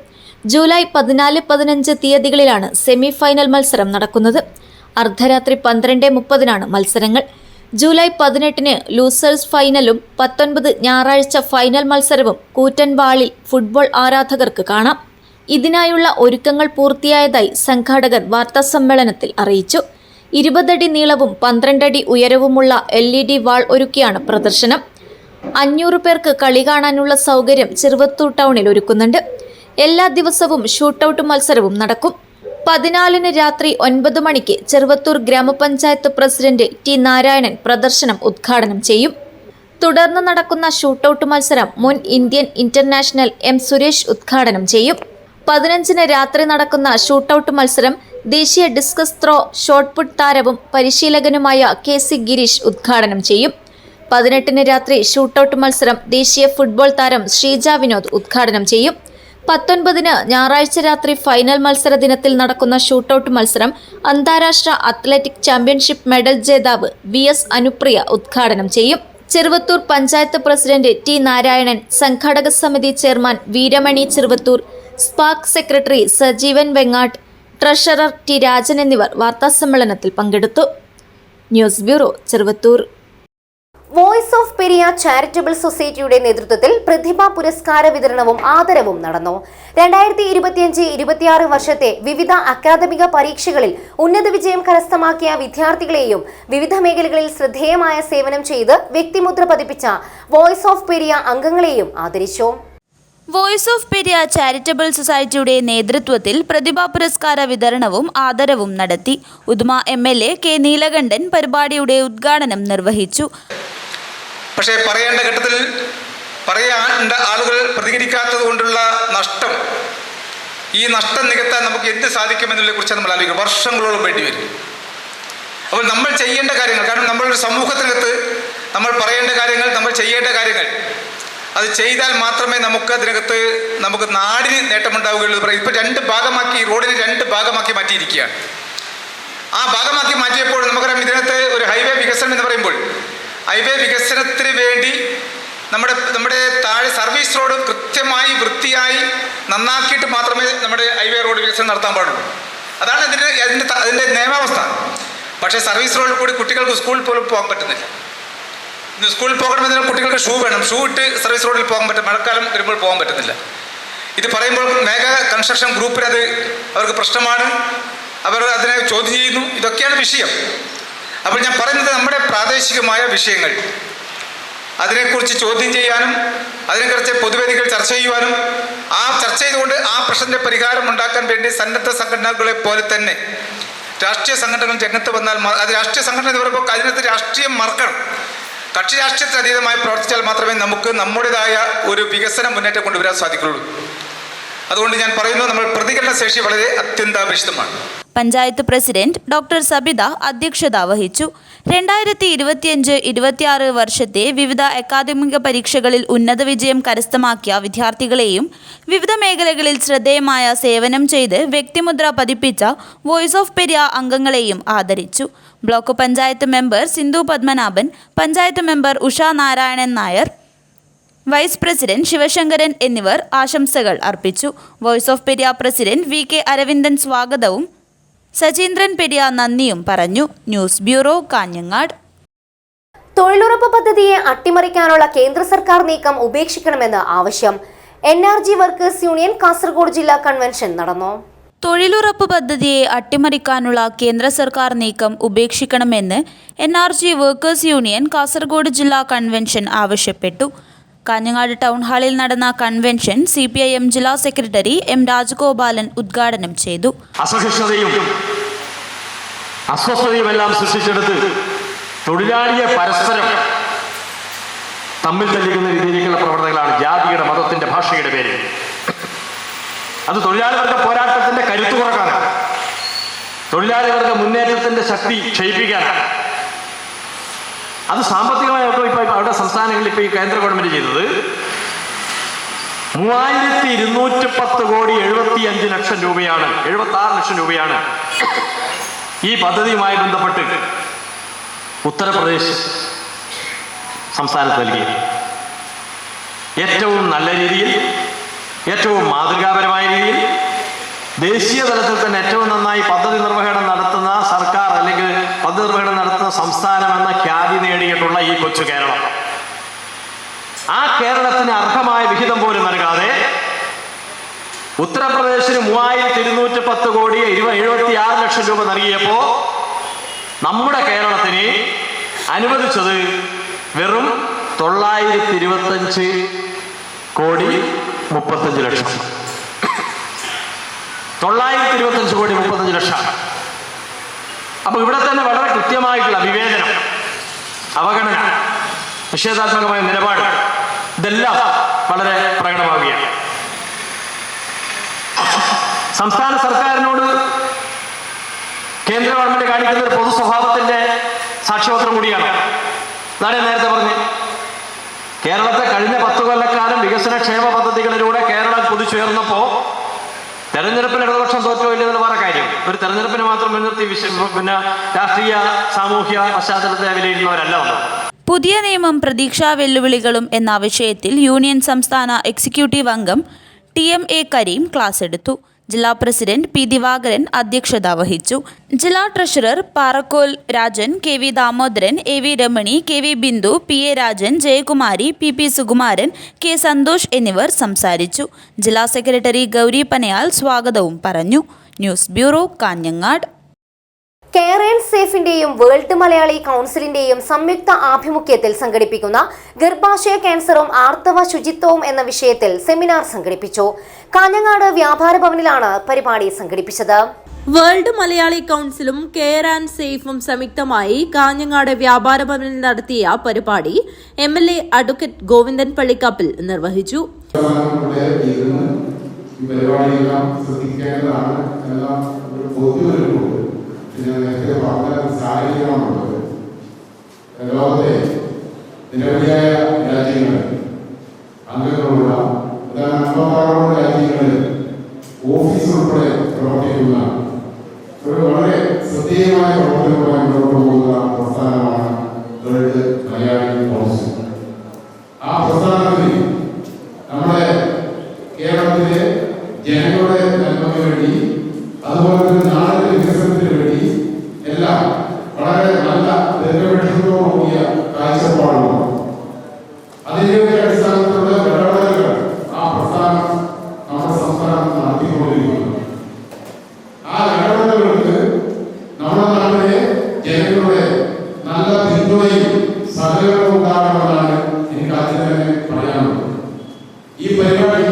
ജൂലൈ 14, 15 തീയതികളിലാണ് സെമി ഫൈനൽ മത്സരം നടക്കുന്നത്. അർദ്ധരാത്രി 12:30 മത്സരങ്ങൾ. ജൂലൈ 18 ലൂസേഴ്സ് ഫൈനലും 19 ഞായറാഴ്ച ഫൈനൽ മത്സരവും കൂറ്റൻ വാളിൽ ഫുട്ബോൾ ആരാധകർക്ക് കാണാം. ഇതിനായുള്ള ഒരുക്കങ്ങൾ പൂർത്തിയായതായി സംഘാടകർ വാർത്താസമ്മേളനത്തിൽ അറിയിച്ചു. 20 അടി നീളവും 12 അടി ഉയരവുമുള്ള LED വാൾ ഒരുക്കിയാണ് പ്രദർശനം. 500 പേർക്ക് കളി കാണാനുള്ള സൗകര്യം ചെറുവത്തൂർ ടൗണിൽ ഒരുക്കുന്നുണ്ട്. എല്ലാ ദിവസവും ഷൂട്ടൌട്ട് മത്സരവും നടക്കും. 14 രാത്രി 9 മണിക്ക് ചെറുവത്തൂർ ഗ്രാമപഞ്ചായത്ത് പ്രസിഡന്റ് T നാരായണൻ പ്രദർശനം ഉദ്ഘാടനം ചെയ്യും. തുടർന്ന് നടക്കുന്ന ഷൂട്ടൌട്ട് മത്സരം മുൻ ഇന്ത്യൻ ഇന്റർനാഷണൽ M സുരേഷ് ഉദ്ഘാടനം ചെയ്യും. 15 രാത്രി നടക്കുന്ന ഷൂട്ടൌട്ട് മത്സരം ദേശീയ ഡിസ്കസ് ത്രോ ഷോട്ട്പുട്ട് താരവും പരിശീലകനുമായ KC ഗിരീഷ് ഉദ്ഘാടനം ചെയ്യും. 18 രാത്രി ഷൂട്ടൌട്ട് മത്സരം ദേശീയ ഫുട്ബോൾ താരം ശ്രീജ വിനോദ് ഉദ്ഘാടനം ചെയ്യും. 19 ഞായറാഴ്ച രാത്രി ഫൈനൽ മത്സര ദിനത്തിൽ നടക്കുന്ന ഷൂട്ടൌട്ട് മത്സരം അന്താരാഷ്ട്ര അത്ലറ്റിക് ചാമ്പ്യൻഷിപ്പ് മെഡൽ ജേതാവ് VS അനുപ്രിയ ഉദ്ഘാടനം ചെയ്യും. ചെറുവത്തൂർ പഞ്ചായത്ത് പ്രസിഡന്റ് T നാരായണൻ, സംഘാടക സമിതി chairman Veeramani Cheruvathur, spark secretary Sajeevan Vengattu, treasurer T Rajan എന്നിവർ വാർത്താസമ്മേളനത്തിൽ പങ്കെടുത്തു. News bureau, Cheruvathur. Voice of Periya charitable സൊസൈറ്റിയുടെ നേതൃത്വത്തിൽ പ്രതിഭാ പുരസ്കാര വിതരണവും ആദരവും നടന്നു. 2025-26 വർഷത്തെ വിവിധ അക്കാദമിക പരീക്ഷകളിൽ ഉന്നത വിജയം കരസ്ഥമാക്കിയ വിദ്യാർത്ഥികളെയും വിവിധ മേഖലകളിൽ ശ്രദ്ധേയമായ സേവനം ചെയ്ത് വ്യക്തിമുദ്ര പതിപ്പിച്ച വോയിസ് ഓഫ് പെരിയ അംഗങ്ങളെയും ആദരിച്ചു. വോയിസ് ഓഫ് പെരിയ ചാരിറ്റബിൾ സൊസൈറ്റിയുടെ നേതൃത്വത്തിൽ പ്രതിഭാ പുരസ്കാര വിതരണവും ആദരവും നടത്തി. ഉദുമ MLA K നീലകണ്ഠൻ പരിപാടിയുടെ ഉദ്ഘാടനം നിർവഹിച്ചു. പക്ഷേ പറയേണ്ട ഘട്ടത്തിൽ പറയേണ്ട ആളുകൾ പ്രതികരിക്കാത്തത് കൊണ്ടുള്ള നഷ്ടം, ഈ നഷ്ടം നികത്താൻ നമുക്ക് എന്ത് സാധിക്കുമെന്നതിനെ കുറിച്ച് നമ്മൾ ആലോചിക്കും. വർഷങ്ങളോളം വേണ്ടി വരും. അപ്പോൾ നമ്മൾ ചെയ്യേണ്ട കാര്യങ്ങൾ, കാരണം നമ്മളൊരു സമൂഹത്തിനകത്ത് നമ്മൾ പറയേണ്ട കാര്യങ്ങൾ, നമ്മൾ ചെയ്യേണ്ട കാര്യങ്ങൾ, അത് ചെയ്താൽ മാത്രമേ നമുക്ക് നാടിന് നേട്ടമുണ്ടാവുകയുള്ളൂ. ഇപ്പോൾ 2 ഭാഗമാക്കി, റോഡിനെ 2 ഭാഗമാക്കി മാറ്റിയിരിക്കുകയാണ്. ആ ഭാഗമാക്കി മാറ്റിയപ്പോൾ നമുക്കറിയാം, ഇതിനകത്ത് ഒരു ഹൈവേ വികസനം എന്ന് പറയുമ്പോൾ ഹൈവേ വികസനത്തിന് വേണ്ടി നമ്മുടെ താഴെ സർവീസ് റോഡ് കൃത്യമായി വൃത്തിയായി നന്നാക്കിയിട്ട് മാത്രമേ നമ്മുടെ ഹൈവേ റോഡ് വികസനം നടത്താൻ പാടുള്ളൂ. അതാണ് അതിൻ്റെ നിയമാവസ്ഥ. പക്ഷേ സർവീസ് റോഡിൽ കൂടി കുട്ടികൾക്ക് സ്കൂളിൽ പോലും പോകാൻ പറ്റുന്നില്ല. ഇന്ന് സ്കൂളിൽ പോകണമെന്നതിന് കുട്ടികൾക്ക് ഷൂ വേണം. ഷൂ ഇട്ട് സർവീസ് റോഡിൽ പോകാൻ പറ്റും. മഴക്കാലം വരുമ്പോൾ പോകാൻ പറ്റുന്നില്ല. ഇത് പറയുമ്പോൾ മേഘ കൺസ്ട്രക്ഷൻ ഗ്രൂപ്പിന് അവർക്ക് പ്രശ്നമാണ്. അവർ അതിനെ ചോദ്യം ചെയ്യുന്നു. ഇതൊക്കെയാണ് വിഷയം. അപ്പോൾ ഞാൻ പറയുന്നത്, നമ്മുടെ പ്രാദേശികമായ വിഷയങ്ങൾ അതിനെക്കുറിച്ച് ചോദ്യം ചെയ്യാനും അതിനെക്കുറിച്ച് പൊതുവേദികൾ ചർച്ച ചെയ്യുവാനും ആ ചർച്ച ചെയ്തുകൊണ്ട് ആ പ്രശ്നത്തിൻ്റെ പരിഹാരം ഉണ്ടാക്കാൻ വേണ്ടി സന്നദ്ധ സംഘടനകളെ പോലെ തന്നെ രാഷ്ട്രീയ സംഘടനകൾ രംഗത്ത് വന്നാൽ, അത് രാഷ്ട്രീയ സംഘടന എന്ന് പറയുമ്പോൾ അതിനകത്ത് രാഷ്ട്രീയം മറക്കണം. കക്ഷി രാഷ്ട്രീയത്തിന് അതീതമായി പ്രവർത്തിച്ചാൽ മാത്രമേ നമുക്ക് നമ്മുടേതായ ഒരു വികസന മുന്നേറ്റം കൊണ്ടുവരാൻ സാധിക്കുള്ളൂ. അതുകൊണ്ട് ഞാൻ പറയുന്നു, നമ്മൾ പ്രതികരണ ശേഷി വളരെ അത്യന്താപേക്ഷിതമാണ്. പഞ്ചായത്ത് പ്രസിഡന്റ് ഡോക്ടർ സബിത അധ്യക്ഷത വഹിച്ചു. 2025-26 വർഷത്തെ വിവിധ അക്കാദമിക പരീക്ഷകളിൽ ഉന്നത വിജയം കരസ്ഥമാക്കിയ വിദ്യാർത്ഥികളെയും വിവിധ മേഖലകളിൽ ശ്രദ്ധേയമായ സേവനം ചെയ്ത് വ്യക്തിമുദ്ര പതിപ്പിച്ച വോയിസ് ഓഫ് പെരിയ അംഗങ്ങളെയും ആദരിച്ചു. Block panchayat member Sindhu Padmanabhan, panchayat member Usha Narayanan Nair, vice president Sivasankaran എന്നിവർ ആശംസകൾ അർപ്പിച്ചു. Voice of Periya president VK Aravindan സ്വാഗതവും സജീന്ദ്രൻ പെരിയ നന്ദിയും പറഞ്ഞു. News bureau, Kanhangad. തൊഴിലുറപ്പ് പദ്ധതിയെ അട്ടിമറിക്കാനുള്ള കേന്ദ്ര സർക്കാർ നീക്കം ഉപേക്ഷിക്കണമെന്ന് ആവശ്യം. NRG വർക്കേഴ്സ് യൂണിയൻ കാസർഗോഡ് ജില്ലാ കൺവെൻഷൻ നടന്നു. തൊഴിലുറപ്പ് പദ്ധതിയെ അട്ടിമറിക്കാനുള്ള കേന്ദ്ര സർക്കാർ നീക്കം ഉപേക്ഷിക്കണമെന്ന് NRG വർക്കേഴ്സ് യൂണിയൻ കാസർഗോഡ് ജില്ലാ കൺവെൻഷൻ ആവശ്യപ്പെട്ടു. കാഞ്ഞങ്ങാട് ടൗൺ ഹാളിൽ നടന്ന കൺവെൻഷൻ CPIM ജില്ലാ സെക്രട്ടറി M രാജഗോപാലൻ ഉദ്ഘാടനം ചെയ്തു. അസഹിഷ്ണുതയും അസ്വസ്ഥതയുമെല്ലാം സൃഷ്ടിച്ചെടുത്ത് തൊഴിലാളിയെ പരസ്പരം തമ്മിൽ തല്ലിക്കുന്ന രീതിയിലേക്കുള്ള പ്രവർത്തനങ്ങളാണ് ജാതിയുടെ, മതത്തിന്റെ, ഭാഷയുടെ പേരിൽ. അത് തൊഴിലാളി വർഗ പോരാട്ടത്തിന്റെ കരുത്തു കുറക്കാനാണ്, തൊഴിലാളി വർഗ മുന്നേറ്റത്തിന്റെ ശക്തി ക്ഷയിപ്പിക്കാനാണ്. അത് സാമ്പത്തികമായിട്ടോ ഇപ്പൊ അവിടെ സംസ്ഥാനങ്ങളിൽ ഇപ്പൊ ഈ കേന്ദ്ര ഗവൺമെന്റ് ചെയ്തത് 3210,75,00,000 രൂപയാണ്, 76 ലക്ഷം രൂപയാണ് ഈ പദ്ധതിയുമായി ബന്ധപ്പെട്ട് ഉത്തർപ്രദേശ് സംസ്ഥാനത്ത് നൽകി. ഏറ്റവും നല്ല രീതിയിൽ, ഏറ്റവും മാതൃകാപരമായ രീതിയിൽ, ദേശീയ തലത്തിൽ തന്നെ ഏറ്റവും നന്നായി പദ്ധതി നിർവഹണം നടത്തുന്ന സർക്കാർ അല്ലെങ്കിൽ പദ്ധതി നിർവഹണം നടത്തുന്ന സംസ്ഥാനം എന്ന ഖ്യാതി നേടിയിട്ടുള്ള ഈ കൊച്ചു കേരളം, ആ കേരളത്തിന് അർഹമായ വിഹിതം പോലും നൽകാതെ ഉത്തർപ്രദേശിന് 3210,76 ലക്ഷം രൂപ നൽകിയപ്പോ നമ്മുടെ കേരളത്തിന് അനുവദിച്ചത് വെറും 925,35 ലക്ഷം. 925,35 ലക്ഷം. അപ്പൊ ഇവിടെ തന്നെ വളരെ കൃത്യമായിട്ടുള്ള വിവേചനം, അവഗണന, നിഷേധാത്മകമായ നിലപാട്, ഇതെല്ലാം വളരെ പ്രകടമാവുകയാണ്. സംസ്ഥാന സർക്കാരിനോട് കേന്ദ്ര ഗവൺമെന്റ് കാണിക്കുന്ന ഒരു പൊതു സ്വഭാവത്തിന്റെ സാക്ഷ്യപത്രം കൂടിയാണ്. അതാണ് ഞാൻ നേരത്തെ പറഞ്ഞത്. കേരളത്തെ കഴിഞ്ഞ 10 കൊല്ലക്കാലം വികസന ക്ഷേമ പദ്ധതികളിലൂടെ കേരളം കുതിച്ചുയർന്നപ്പോ തെരഞ്ഞെടുപ്പിന് ഇടതുപക്ഷം തോറ്റോ ഇല്ലെന്നുള്ള വേറെ കാര്യം. ഒരു തെരഞ്ഞെടുപ്പിന് മാത്രം മുൻനിർത്തി പിന്നെ രാഷ്ട്രീയ സാമൂഹ്യ പശ്ചാത്തലത്തെ വിലയിരുന്നവരല്ല വന്നത്. പുതിയ നിയമം പ്രതീക്ഷാ വെല്ലുവിളികളും എന്ന വിഷയത്തിൽ യൂണിയൻ സംസ്ഥാന എക്സിക്യൂട്ടീവ് അംഗം TMA കരീം ക്ലാസ് എടുത്തു. ജില്ലാ പ്രസിഡന്റ് P ദിവാകരൻ അധ്യക്ഷത വഹിച്ചു. ജില്ലാ treasurer Parakkol Rajan, KV Damodaran, AV Ramani, KV Bindu, PA Rajan, Jayakumari, PP Sukumaran, K Santhosh എന്നിവർ സംസാരിച്ചു. ജില്ലാ സെക്രട്ടറി ഗൗരി പനയാൽ സ്വാഗതവും പറഞ്ഞു. News bureau, Kanhangad. Care and സേഫിന്റെയും വേൾഡ് മലയാളി കൗൺസിലിന്റെയും സംയുക്ത ആഭിമുഖ്യത്തിൽ സംഘടിപ്പിക്കുന്ന ഗർഭാശയ ക്യാൻസറും ആർത്തവ ശുചിത്വവും എന്ന വിഷയത്തിൽ സെമിനാർ സംഘടിപ്പിച്ചു. കാഞ്ഞങ്ങാട് വ്യാപാര ഭവനിലാണ് പരിപാടി സംഘടിപ്പിച്ചത്. വേൾഡ് മലയാളി കൗൺസിലും കെയർ ആൻഡ് സേഫും സംയുക്തമായി കാഞ്ഞങ്ങാട് വ്യാപാര ഭവനിൽ നടത്തിയ പരിപാടി MLA അഡ്വക്കേറ്റ് ഗോവിന്ദൻ പള്ളിക്കാപ്പിൽ നിർവഹിച്ചു. ലോകത്തെ നിരവധിയായ രാജ്യങ്ങളിൽ അംഗങ്ങളുള്ള രാജ്യങ്ങളിൽ ഓഫീസ് ഉൾപ്പെടെ പ്രവർത്തിക്കുന്ന ഒരു വളരെ ശ്രദ്ധേയമായ പ്രവർത്തനവുമായി മുന്നോട്ട് പോകുന്ന പ്രസ്ഥാനമാണ് വേൾഡ് മലയാളി കൗൺസിൽ. ആ പ്രസ്ഥാനത്തിൽ നമ്മുടെ കേരളത്തിലെ ജനങ്ങളുടെ നന്മയ്ക്ക് വേണ്ടി, അതുപോലെ തന്നെ നാടിന്റെ വികസനത്തിന് വേണ്ടി എല്ലാം വളരെ നല്ല ദീർഘവീക്ഷണത്തോടുകൂടിയ കാഴ്ചപ്പാടുമാണ്. അതിന്റെ അടിസ്ഥാനത്തിലുള്ള ഇടപെടലുകൾ ആ പ്രസ്ഥാനം നമ്മുടെ സംസ്ഥാനം നടത്തിക്കൊണ്ടിരിക്കുന്നു. ആ ഇടപെടലുകൾക്ക് നമ്മുടെ നാട്ടിലെ ജനങ്ങളുടെ നല്ല പിന്തുണയും സഹകരണവും ഉണ്ടാകണമെന്നാണ് എനിക്ക് ആദ്യം തന്നെ പറയാനുള്ളത്. ഈ പരിപാടി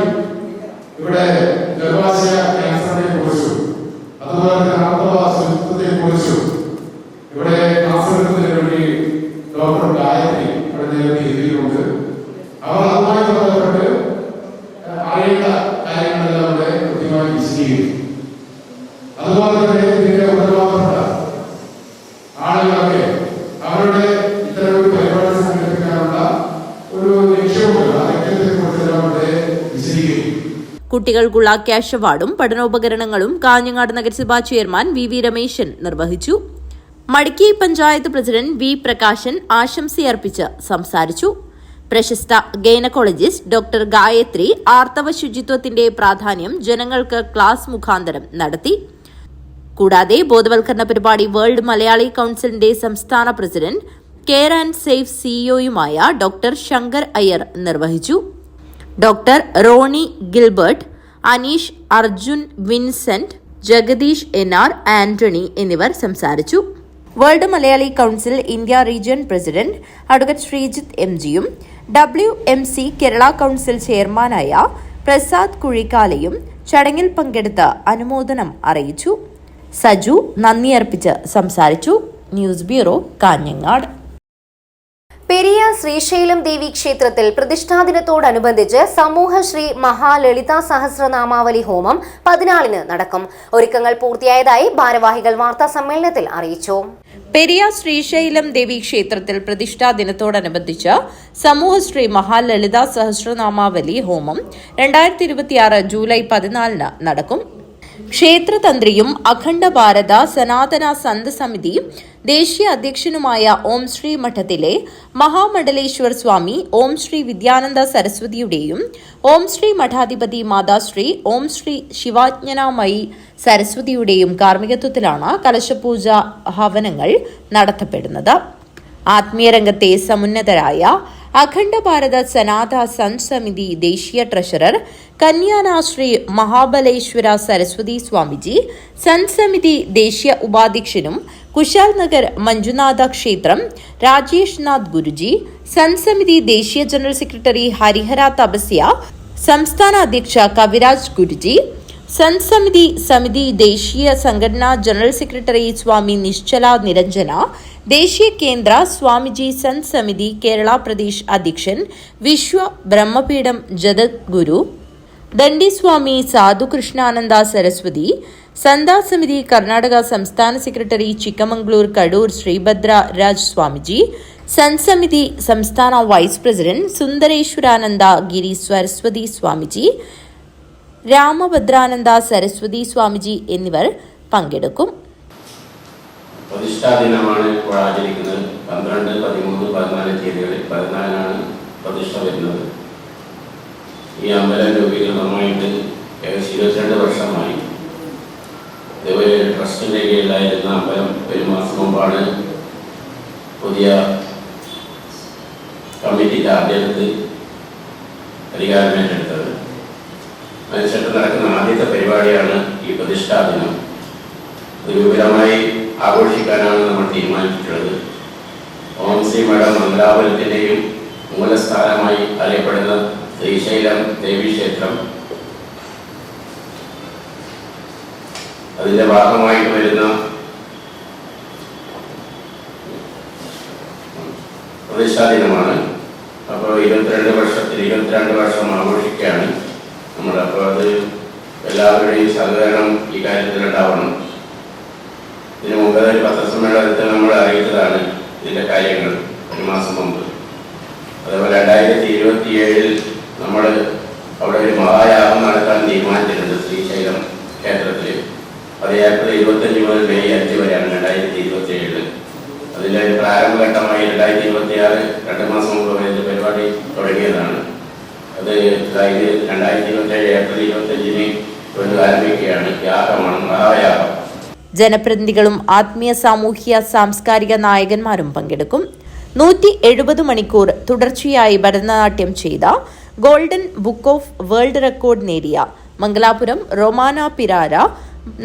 ഇവിടെ ഗർഭാശയ ക്യാൻസറിനെ കുറിച്ചും അതുപോലെ തന്നെ ആർത്തവ ശുചിത്വത്തെ കുറിച്ചും ഇവിടെ കാസർഗോഡിന് വേണ്ടി ഡോക്ടർ ഗായത്രി ഇവിടെ നേരത്തെ എത്തിയിട്ടുണ്ട്. അവർ അതുമായി ബന്ധപ്പെട്ട് അറിയേണ്ട കാര്യങ്ങളെല്ലാം ഇവിടെ കൃത്യമായി വിശദീകരിക്കും. അതുപോലെ തന്നെ ഇതിന്റെ ഉത്തരവാദപ്പെട്ട ആളുകളൊക്കെ അവരുടെ ഇത്തരം ഒരു പരിപാടി സംഘടിപ്പിക്കാനുള്ള ഒരു ലക്ഷ്യമുണ്ട്. ആ ലക്ഷ്യത്തെ കുറിച്ചെല്ലാം ഇവിടെ വിശദീകരിക്കും. കുട്ടികൾക്കുള്ള ക്യാഷ് അവാർഡും പഠനോപകരണങ്ങളും കാഞ്ഞങ്ങാട് നഗരസഭാ ചെയർമാൻ VV രമേശൻ നിർവഹിച്ചു. മടിക്കൈ പഞ്ചായത്ത് പ്രസിഡന്റ് V പ്രകാശൻ ആശംസയർപ്പിച്ച് സംസാരിച്ചു. പ്രശസ്ത ഗൈനക്കോളജിസ്റ്റ് ഡോക്ടർ ഗായത്രി ആർത്തവ ശുചിത്വത്തിന്റെ പ്രാധാന്യം ജനങ്ങൾക്ക് ക്ലാസ് മുഖാന്തരം നടത്തി. കൂടാതെ ബോധവൽക്കരണ പരിപാടി വേൾഡ് മലയാളി കൌൺസിലിന്റെ സംസ്ഥാന പ്രസിഡന്റ് കെയർ ആൻഡ് സേഫ് സിഇഒയുമായ ഡോക്ടർ ശങ്കർ അയ്യർ നിർവഹിച്ചു. ഡോക്ടർ റോണി ഗിൽബർട്ട്, അനീഷ് അർജുൻ, വിൻസെന്റ്, ജഗദീഷ് NR, ആന്റണി എന്നിവർ സംസാരിച്ചു. World Malayali council India region president advocate Sreejith MGയും WMC കേരള കൌൺസിൽ ചെയർമാനായ പ്രസാദ് കുഴിക്കാലയും ചടങ്ങിൽ പങ്കെടുത്ത് അനുമോദനം അറിയിച്ചു. സജു നന്ദി അർപ്പിച്ച് സംസാരിച്ചു. News bureau, Kanhangad. പെരിയ ശ്രീശൈലം ദേവി ക്ഷേത്രത്തിൽ പ്രതിഷ്ഠാദിനത്തോടനുബന്ധിച്ച് സമൂഹശ്രീ മഹാലളിത സഹസ്രനാമാവലി ഹോമം 14-ന് നടക്കും. ഒരുക്കങ്ങൾ പൂർത്തിയായതായി ഭാരവാഹികൾ വാർത്താ സമ്മേളനത്തിൽ അറിയിച്ചു. പെരിയ ശ്രീശൈലം ദേവി ക്ഷേത്രത്തിൽ പ്രതിഷ്ഠാ ദിനത്തോടനുബന്ധിച്ച് സമൂഹശ്രീ മഹാലളിത സഹസ്രനാമാവലി ഹോമം 2026 ജൂലൈ 14-ന് നടക്കും. ക്ഷേത്രതന്ത്രിയും അഖണ്ഡ ഭാരത സനാതന സന്ത് സമിതി ദേശീയ അധ്യക്ഷനുമായ ഓം ശ്രീ മഠത്തിലെ മഹാമണ്ഡലേശ്വർ സ്വാമി ഓം ശ്രീ വിദ്യാനന്ദ സരസ്വതിയുടെയും ഓം ശ്രീ മഠാധിപതി മാതാശ്രീ ഓം ശ്രീ ശിവാജ്ഞനാമയി സരസ്വതിയുടെയും കാർമ്മികത്വത്തിലാണ് കലശപൂജ ഹവനങ്ങൾ നടത്തപ്പെടുന്നത്. ആത്മീയ രംഗത്തെ സമുന്നതരായ അഖണ്ഡ ഭാരത സനാതന സന്ത് സമിതി ദേശീയ ട്രഷറർ കന്യാനാശ്രീ മഹാബലേശ്വര സരസ്വതി സ്വാമിജി, സന്ത് സമിതി ദേശീയ ഉപാധ്യക്ഷനും കുശാൽ നഗർ മഞ്ജുനാഥ ക്ഷേത്രം രാജേഷ് നാഥ് ഗുരുജി, സന്ത് സമിതി ദേശീയ ജനറൽ സെക്രട്ടറി ഹരിഹര തപസ്യ, സംസ്ഥാന അധ്യക്ഷ കവിരാജ് ഗുരുജി, സന്ത് സമിതി ദേശീയ സംഘടനാ ജനറൽ സെക്രട്ടറി സ്വാമി നിശ്ചല നിരഞ്ജന, ദേശീയ കേന്ദ്ര സ്വാമിജി സന്ത് സമിതി കേരള പ്രദേശ് അധ്യക്ഷൻ വിശ്വ ബ്രഹ്മപീഠം ജഗദ്ഗുരു ദണ്ഡി സ്വാമി സാധുകൃഷ്ണാനന്ദ സരസ്വതി, സന്താ സമിതി കർണാടക സംസ്ഥാന സെക്രട്ടറി ചിക്കമംഗ്ലൂർ കടൂർ ശ്രീഭദ്ര രാജ് സ്വാമിജി, സന്ത് സമിതി സംസ്ഥാന വൈസ് പ്രസിഡന്റ് സുന്ദരേശ്വരാനന്ദ ഗിരി സരസ്വതി സ്വാമിജി, രാമഭദ്രാനന്ദ സരസ്വതി സ്വാമിജി എന്നിവർ പങ്കെടുക്കും. പ്രതിഷ്ഠാ ദിനമാണ് ഇപ്പോൾ ആചരിക്കുന്നത്. 12, 13, 14 തീയതികളിൽ 14-നാണ് പ്രതിഷ്ഠ വരുന്നത്. ഈ അമ്പലം രൂപീകൃതമായിട്ട് ഏകദേശം 22 വർഷമായി. ഇതുവരെ ട്രസ്റ്റിൻ്റെ കീഴിലായിരുന്ന അമ്പലം ഒരു മാസം മുമ്പാണ് പുതിയ കമ്മിറ്റി ചാർജെടുത്ത് അധികാരമേറ്റെടുത്തത്. അതിനുശേഷം നടക്കുന്ന ആദ്യത്തെ പരിപാടിയാണ് ഈ പ്രതിഷ്ഠാ ദിനം. വിപുലമായി ആഘോഷിക്കാനാണ് നമ്മൾ തീരുമാനിച്ചിട്ടുള്ളത്. ഓം ശ്രീ മഠം മംഗലാപുരത്തിൻ്റെയും മൂലസ്ഥാനമായി അറിയപ്പെടുന്ന ശ്രീശൈലം ദേവീക്ഷേത്രം, അതിൻ്റെ ഭാഗമായിട്ട് വരുന്ന പ്രതിഷ്ഠാ ദിനമാണ്. അപ്പോൾ 22 വർഷം ആഘോഷിക്കുകയാണ് നമ്മൾ. അപ്പോൾ അത് എല്ലാവരുടെയും സഹകരണം ഈ കാര്യത്തിൽ ഉണ്ടാവണം. ഇതിനു മുമ്പ് ഒരു പത്രസമ്മേളനത്തിൽ നമ്മൾ അറിയിച്ചതാണ് ഇതിൻ്റെ കാര്യങ്ങൾ ഒരു മാസം മുമ്പ്. അതേപോലെ 2027 നമ്മൾ അവിടെ ഒരു മഹായാഗം നടത്താൻ തീരുമാനിച്ചിട്ടുണ്ട് ശ്രീശൈലം ക്ഷേത്രത്തിൽ. അത് ഏപ്രിൽ 25 മുതൽ മെയ് 5 വരെയാണ് 2027. അതിൻ്റെ പ്രാരംഭഘട്ടമായി 2026 2 മാസം മുമ്പ് ഇതിൻ്റെ പരിപാടി തുടങ്ങിയതാണ്. അത് 2027 ഏപ്രിൽ 25-ന് ആരംഭിക്കുകയാണ്. യാഗമാണ്, മഹായാഗം. ജനപ്രതിനിധികളും ആത്മീയ സാമൂഹ്യ സാംസ്കാരിക നായകന്മാരും പങ്കെടുക്കും. 170 മണിക്കൂർ തുടർച്ചയായി ഭരതനാട്യം ചെയ്ത golden book of world record നേടിയ മംഗലാപുരം റൊമാന പിരാര,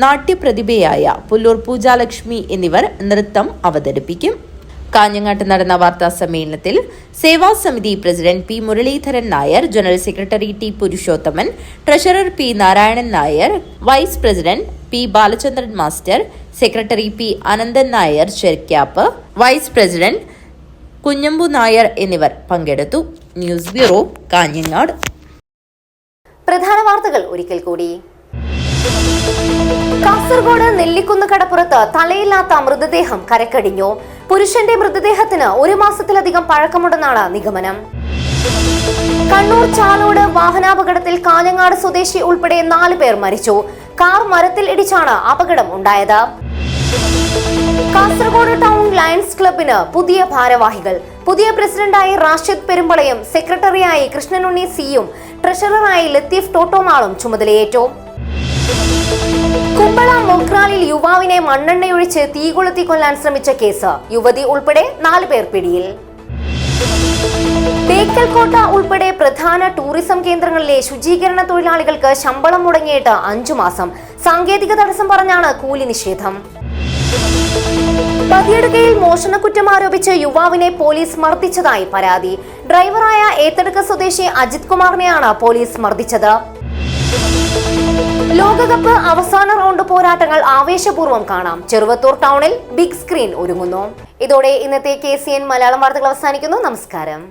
നാട്യപ്രതിഭയായ പുല്ലൂർ പൂജാലക്ഷ്മി എന്നിവർ നൃത്തം അവതരിപ്പിക്കും. കാഞ്ഞങ്ങാട്ട് നടന്ന വാർത്താ സമ്മേളനത്തിൽ സേവാസമിതി president P. Muraleedharan Nair, general secretary T. Purushothaman, treasurer P. Narayanan Nair, vice president P. Balachandran master, secretary P. Ananthan Nair Cherkyapp, vice president Kunhambu Nair എന്നിവർ പങ്കെടുത്തു. News bureau, Kanhangad. പ്രധാന വാർത്തകൾ ഒരിക്കൽ കൂടി. കാസർഗോഡ് നെല്ലിക്കുന്ന് കടപ്പുറത്ത് തലയില്ലാത്ത മൃതദേഹം കരക്കടിഞ്ഞു. പുരുഷന്റെ മൃതദേഹത്തിന് 1 മാസത്തിലധികം പഴക്കമുണ്ടെന്നാണ് നിഗമനം. കണ്ണൂർ ചാലോട് വാഹനാപകടത്തിൽ കാഞ്ഞങ്ങാട് സ്വദേശി ഉൾപ്പെടെ 4 പേർ മരിച്ചു. കാർ മരത്തിൽ ഇടിച്ചാണ് അപകടം ഉണ്ടായത്. കാസർഗോഡ് ടൗൺ ലയൺസ് ക്ലബിന് പുതിയ ഭാരവാഹികൾ. പുതിയ പ്രസിഡന്റായി റാഷിദ് പെരുമ്പളയും സെക്രട്ടറിയായി കൃഷ്ണനുണ്ണി സിയും ട്രഷററായി ലത്തീഫ് ടോട്ടോമാളും ചുമതലയേറ്റു. കുമ്പള മൊഗ്രാലിൽ യുവാവിനെ മണ്ണെണ്ണയൊഴിച്ച് തീകൊളുത്തി കൊല്ലാൻ ശ്രമിച്ച കേസ്. യുവതി ഉൾപ്പെടെ 4 പേർ പിടിയിൽ. ബേക്കൽകോട്ട ഉൾപ്പെടെ പ്രധാന ടൂറിസം കേന്ദ്രങ്ങളിലെ ശുചീകരണ തൊഴിലാളികൾക്ക് ശമ്പളം മുടങ്ങിയിട്ട് 5 മാസം. സാങ്കേതിക തടസ്സം പറഞ്ഞാണ് കൂലി നിഷേധം. ബദിയടുക്കയിൽ മോഷണക്കുറ്റം ആരോപിച്ച് യുവാവിനെ പോലീസ് മർദ്ദിച്ചതായി പരാതി. ഡ്രൈവറായ ഏത്തടുക്ക സ്വദേശി അജിത് കുമാറിനെയാണ് പോലീസ് മർദ്ദിച്ചത്. ലോകകപ്പ് അവസാന റൗണ്ട് പോരാട്ടങ്ങൾ ആവേശപൂർവ്വം കാണാം. ചെറുവത്തൂർ ടൗണിൽ ബിഗ് സ്ക്രീൻ ഒരുങ്ങുന്നു. ഇതോടെ ഇന്നത്തെ KCN മലയാളം വാർത്തകൾ അവസാനിക്കുന്നു. നമസ്കാരം.